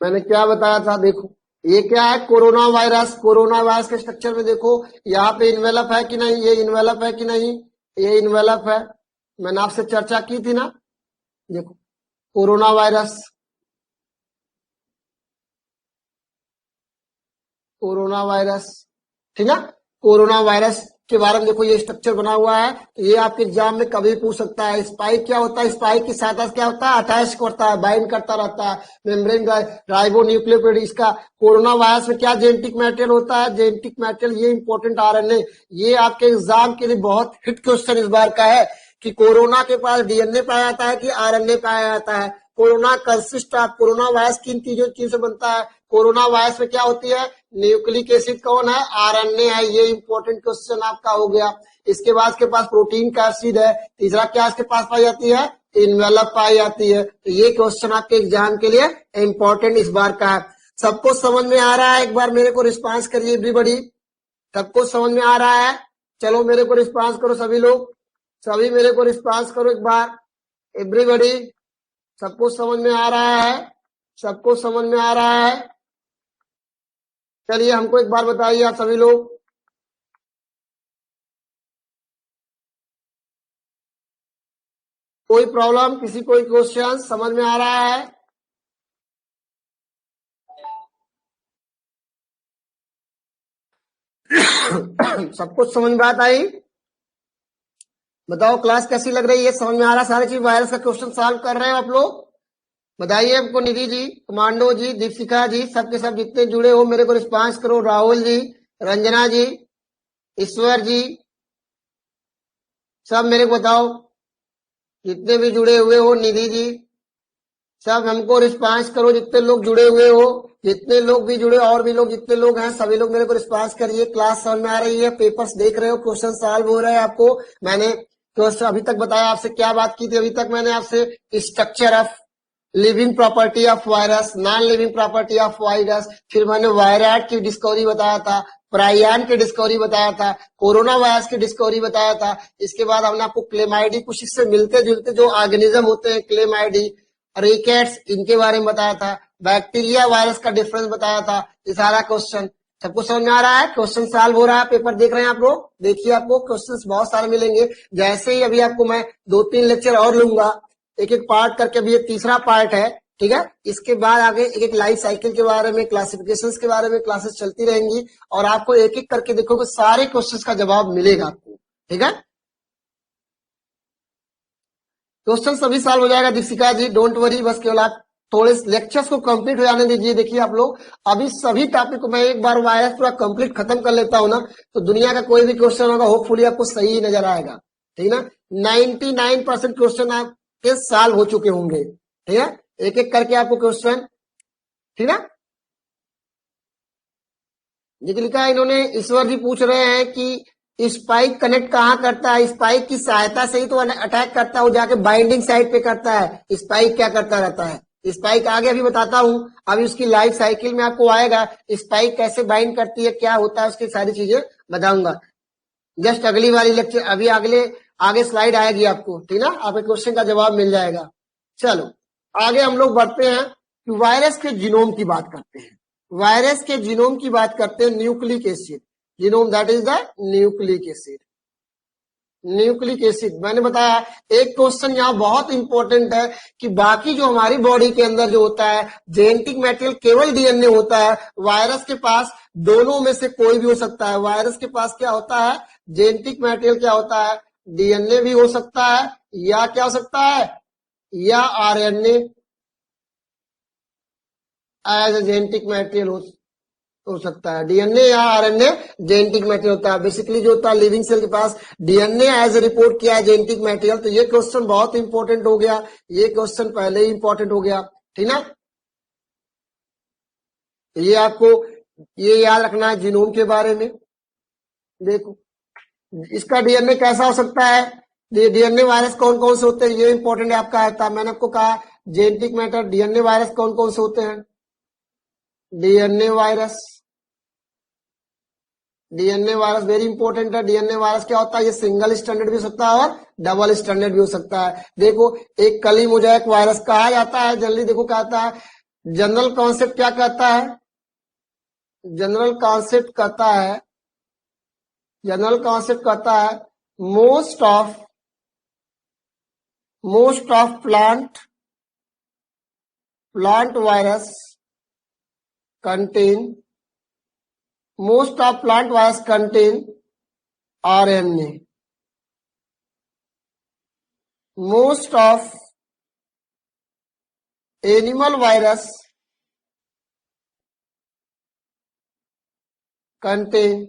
मैंने क्या बताया था, देखो ये क्या है, कोरोना वायरस। कोरोना वायरस के स्ट्रक्चर में देखो यहाँ पे इन्वेलप है कि नहीं, ये इन्वेलप है कि नहीं, ये इन्वेलप है। मैंने आपसे चर्चा की थी ना। देखो कोरोना वायरस, कोरोना वायरस, ठीक है। कोरोना वायरस के बारे में देखो ये स्ट्रक्चर बना हुआ है। तो ये आपके एग्जाम में कभी पूछ सकता है। स्पाइक क्या होता है, स्पाइक की सहायता से क्या होता है, अटैच करता है, बाइंड करता रहता है मेम्ब्रेन राइबो न्यूक्लियोटाइड। इसका कोरोना वायरस में क्या जेनेटिक मटेरियल होता है, जेनेटिक मटेरियल ये इंपॉर्टेंट आरएनए। ये आपके एग्जाम के लिए बहुत हिट क्वेश्चन इस बार का है कि कोरोना के पास डीएनए पाया जाता है कि आरएनए पाया जाता है। Corona consist of, corona virus किन चीजों से बनता है, कोरोना वायरस में क्या होती है, न्यूक्लिक एसिड कौन है, आरएनए है। ये इंपॉर्टेंट क्वेश्चन आपका हो गया। इसके बाद इसके पास प्रोटीन का एसिड है। तीसरा क्या इसके पास पाई जाती है, इन्वेलप पाई जाती है। तो ये क्वेश्चन आपके एग्जाम के लिए इंपॉर्टेंट इस बार का है। सबको समझ में आ रहा है, एक बार मेरे को रिस्पांस करिए एवरीबॉडी। सबको समझ में आ रहा है, चलो मेरे को रिस्पांस करो सभी लोग, सभी मेरे को रिस्पांस करो एक बार एवरीबॉडी। सबको समझ में आ रहा है, सबको समझ में आ रहा है। चलिए हमको एक बार बताइए आप सभी लोग। कोई प्रॉब्लम, किसी कोई क्वेश्चन समझ में आ रहा है? सबको समझ में बात आई? बताओ क्लास कैसी लग रही है, समझ में आ रहा है सारी चीज? वायरस का क्वेश्चन सॉल्व कर रहे हो आप लोग? बताइए हमको। निधि जी, कमांडो जी, दीपिका जी, सबके सब जितने जुड़े हो मेरे को रिस्पांस करो। राहुल जी, रंजना जी, ईश्वर जी, सब मेरे को बताओ जितने भी जुड़े हुए हो। निधि जी, सब हमको रिस्पांस करो जितने लोग जुड़े हुए हो। जितने लोग भी जुड़े, और भी लोग जितने लोग हैं सभी लोग मेरे को रिस्पांस करिए। क्लास समझ में आ रही है, पेपर्स देख रहे हो, क्वेश्चन सॉल्व हो रहे हैं आपको। मैंने क्वेश्चन अभी तक बताया, आपसे क्या बात की थी अभी तक मैंने आपसे, structure of living property of virus, non living property of virus. फिर मैंने वायराट की डिस्कवरी बताया था, प्राइयान की डिस्कवरी बताया था, कोरोना वायरस की डिस्कवरी बताया था। इसके बाद हमने आपको क्लेमाइडी, कुछ इससे मिलते जुलते जो ऑर्गेनिज्म होते हैं क्लेमाइडी, रिकेट्स, इनके बारे में बताया था। बैक्टीरिया वायरस का डिफरेंस बताया था। ये सारा क्वेश्चन सबको समझ में आ रहा है? क्वेश्चन सॉल्व हो रहा है, पेपर देख रहे हैं आप लोग? देखिए आपको क्वेश्चंस बहुत सारे मिलेंगे। जैसे ही अभी आपको मैं 2-3 लेक्चर और लूंगा, एक एक पार्ट करके। अभी ये तीसरा पार्ट है, ठीक है। इसके बाद आगे एक एक लाइफ साइकिल के बारे में, क्लासिफिकेशंस के बारे में क्लासेस चलती रहेंगी और आपको एक एक करके देखोगे सारे क्वेश्चंस का जवाब मिलेगा आपको, ठीक है। क्वेश्चन सभी सॉल्व हो जाएगा दीपिका जी, डोंट वरी। बस केवल आप थोड़े लेक्चर्स को कंप्लीट हो जाने दीजिए। देखिए आप लोग, अभी सभी टॉपिक को मैं एक बार वायरस पूरा कंप्लीट खत्म कर लेता हूं ना, तो दुनिया का कोई भी क्वेश्चन होगा होपफुली आपको सही नजर आएगा, ठीक है ना। 99% क्वेश्चन आपके सॉल्व हो चुके होंगे, ठीक है। एक एक करके आपको क्वेश्चन, ठीक है। निकलिका इन्होंने, ईश्वर जी पूछ रहे हैं कि स्पाइक कनेक्ट कहाँ करता है, स्पाइक की सहायता से ही तो अटैक करता है, वो जाके बाइंडिंग साइट पे करता है। स्पाइक क्या करता रहता है, स्पाइक आगे अभी बताता हूं, अभी उसकी लाइफ साइकिल में आपको आएगा। स्पाइक कैसे बाइंड करती है, क्या होता है, उसकी सारी चीजें बताऊंगा जस्ट अगली वाली लेक्चर। अभी अगले आगे स्लाइड आएगी आपको, ठीक ना, आपके क्वेश्चन का जवाब मिल जाएगा। चलो आगे हम लोग बढ़ते हैं कि वायरस के जीनोम की बात करते हैं। वायरस के जीनोम की बात करते हैं। Nucleic acid, genome that is the nucleic acid. Nucleic acid मैंने बताया। एक क्वेश्चन यहाँ बहुत इंपॉर्टेंट है कि बाकी जो हमारी बॉडी के अंदर जो होता है जेनेटिक मटेरियल केवल डीएनए होता है, वायरस के पास दोनों में से कोई भी हो सकता है। वायरस के पास क्या होता है, जेनेटिक मटेरियल क्या होता है, डीएनए भी हो सकता है, या क्या हो सकता है, या RNA as a genetic material हो सकता है। डीएनए या आरएनए जेनेटिक मटेरियल होता है। बेसिकली जो होता है लिविंग सेल के पास डीएनए एज रिपोर्ट किया है जेनेटिक मटेरियल। तो ये क्वेश्चन बहुत इंपॉर्टेंट हो गया, ये क्वेश्चन पहले ही इंपॉर्टेंट हो गया, ठीक ना। तो ये आपको ये याद रखना है जीनोम के बारे में। देखो इसका डीएनए कैसा हो सकता है, डीएनए वायरस कौन कौन से होते हैं, ये इंपॉर्टेंट है आपका। था मैंने आपको कहा जेनेटिक मैटर, डीएनए वायरस कौन कौन से होते हैं? DNA virus, DNA virus very important है। डीएनए वायरस क्या होता है? ये सिंगल स्टैंडर्ड भी हो सकता है और डबल स्टैंडर्ड भी हो सकता है। देखो, एक कली मोजाइक वायरस कहा जाता है, जल्दी देखो क्या आता है, जनरल कॉन्सेप्ट क्या कहता है? जनरल कॉन्सेप्ट कहता है, जनरल कॉन्सेप्ट कहता है most of plant virus contain, most of plant virus contain RNA. Most of animal virus contain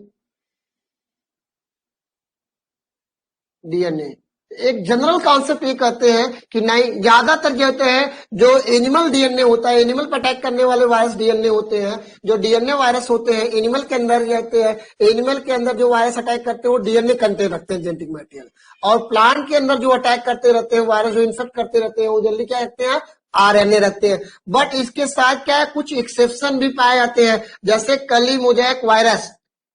DNA. एक जनरल कॉन्सेप्ट ये कहते हैं कि नहीं, ज्यादातर जो होते हैं जो एनिमल डीएनए होता है, एनिमल पर अटैक करने वाले वायरस डीएनए होते हैं, जो डीएनए वायरस होते हैं एनिमल के अंदर रहते हैं, एनिमल के अंदर जो वायरस अटैक करते हैं वो डीएनए कंटेन रखते हैं, जेनेटिक मटेरियल। और प्लांट के अंदर जो अटैक करते रहते हैं वायरस, जो इन्फेक्ट करते रहते हैं, वो जल्दी क्या रखते हैं? आरएनए रखते हैं। बट इसके साथ क्या है, कुछ एक्सेप्शन भी पाए जाते हैं, जैसे कली मोजाइक वायरस।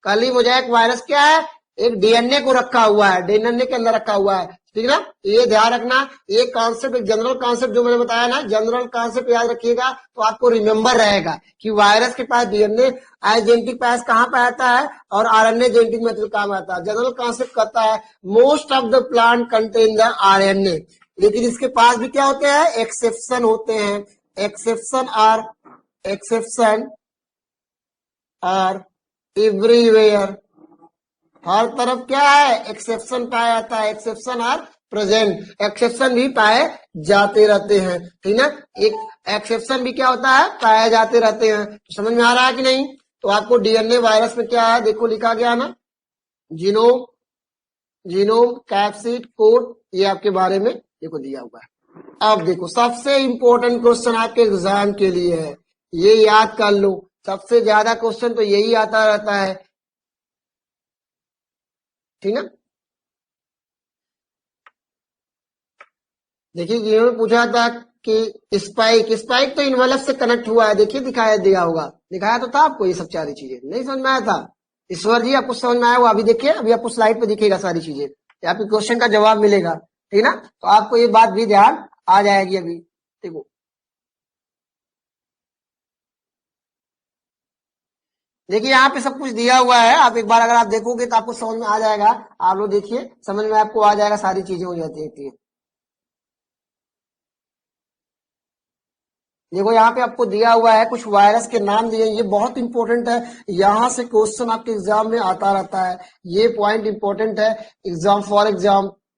कली मोजाइक वायरस क्या है? एक डीएनए को रखा हुआ है, डीएनए के अंदर रखा हुआ है, ठीक है ना? ये ध्यान रखना, ये कॉन्सेप्ट, एक जनरल कॉन्सेप्ट जो मैंने बताया ना, जनरल कॉन्सेप्ट याद रखिएगा तो आपको रिमेंबर रहेगा कि वायरस के पास डीएनए जेनेटिक पास कहां पे आता है और आरएनए जेनेटिक मटेरियल कहां पे आता है। जनरल कॉन्सेप्ट कहता है most of the plant contain the RNA, लेकिन इसके पास भी क्या होते हैं? एक्सेप्शन होते हैं। एक्सेप्शन आर एवरीवेयर, हर तरफ क्या है? एक्सेप्शन पाया जाता है। एक्सेप्शन आर प्रेजेंट, एक्सेप्शन भी पाए जाते रहते हैं, ठीक ना? एक एक्सेप्शन भी क्या होता है? पाए जाते रहते हैं। तो समझ में आ रहा है कि नहीं? तो आपको डीएनए वायरस में क्या है, देखो लिखा गया ना, जीनोम कैप्सिड कोड, ये आपके बारे में देखो दिया हुआ है। अब देखो, सबसे इंपॉर्टेंट क्वेश्चन आपके एग्जाम के लिए है, ये याद कर लो, सबसे ज्यादा क्वेश्चन तो यही आता रहता है, ठीक ना? देखिए, जिन्होंने पूछा था कि स्पाइक तो इन्वेलप से कनेक्ट हुआ है, देखिए दिखाया दिया होगा, दिखाया तो था आपको ये सब सारी चीजें, नहीं समझ में आया था? ईश्वर जी, आपको समझ में आया? वो अभी देखिए, अभी आपको स्लाइड पे दिखेगा सारी चीजें, आपके क्वेश्चन का जवाब मिलेगा, ठीक ना? तो आपको ये बात भी ध्यान आ जाएगी। अभी देखो, देखिए यहाँ पे सब कुछ दिया हुआ है, आप एक बार अगर आप देखोगे तो आपको समझ में आ जाएगा। आप लोग देखिए, समझ में आपको आ जाएगा, सारी चीजें हो जाती है। देखो यहाँ पे आपको दिया हुआ है, कुछ वायरस के नाम दिए, ये बहुत इंपॉर्टेंट है, यहाँ से क्वेश्चन आपके एग्जाम में आता रहता है, ये पॉइंट इंपॉर्टेंट है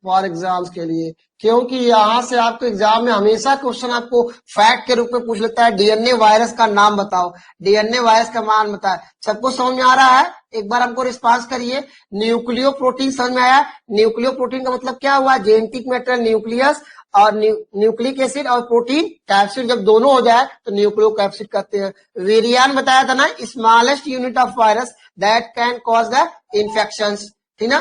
फॉर एग्जाम्स के लिए, क्योंकि यहाँ से आपको एग्जाम में हमेशा क्वेश्चन आपको फैक्ट के रूप में पूछ लेता है, डीएनए वायरस का नाम बताओ, डीएनए वायरस का नाम बताए। सबको समझ में आ रहा है? एक बार हमको रिस्पांस करिए। न्यूक्लियो प्रोटीन समझ में आया? न्यूक्लियो प्रोटीन का मतलब क्या हुआ? जेनेटिक मैटेरियल न्यूक्लियस और न्यूक्लिक एसिड और प्रोटीन कैप्सिड जब दोनों हो जाए तो न्यूक्लियो कैप्सिड कहते हैं। वेरियान बताया था ना, smallest unit of virus that can cause the infection, ठीक ना?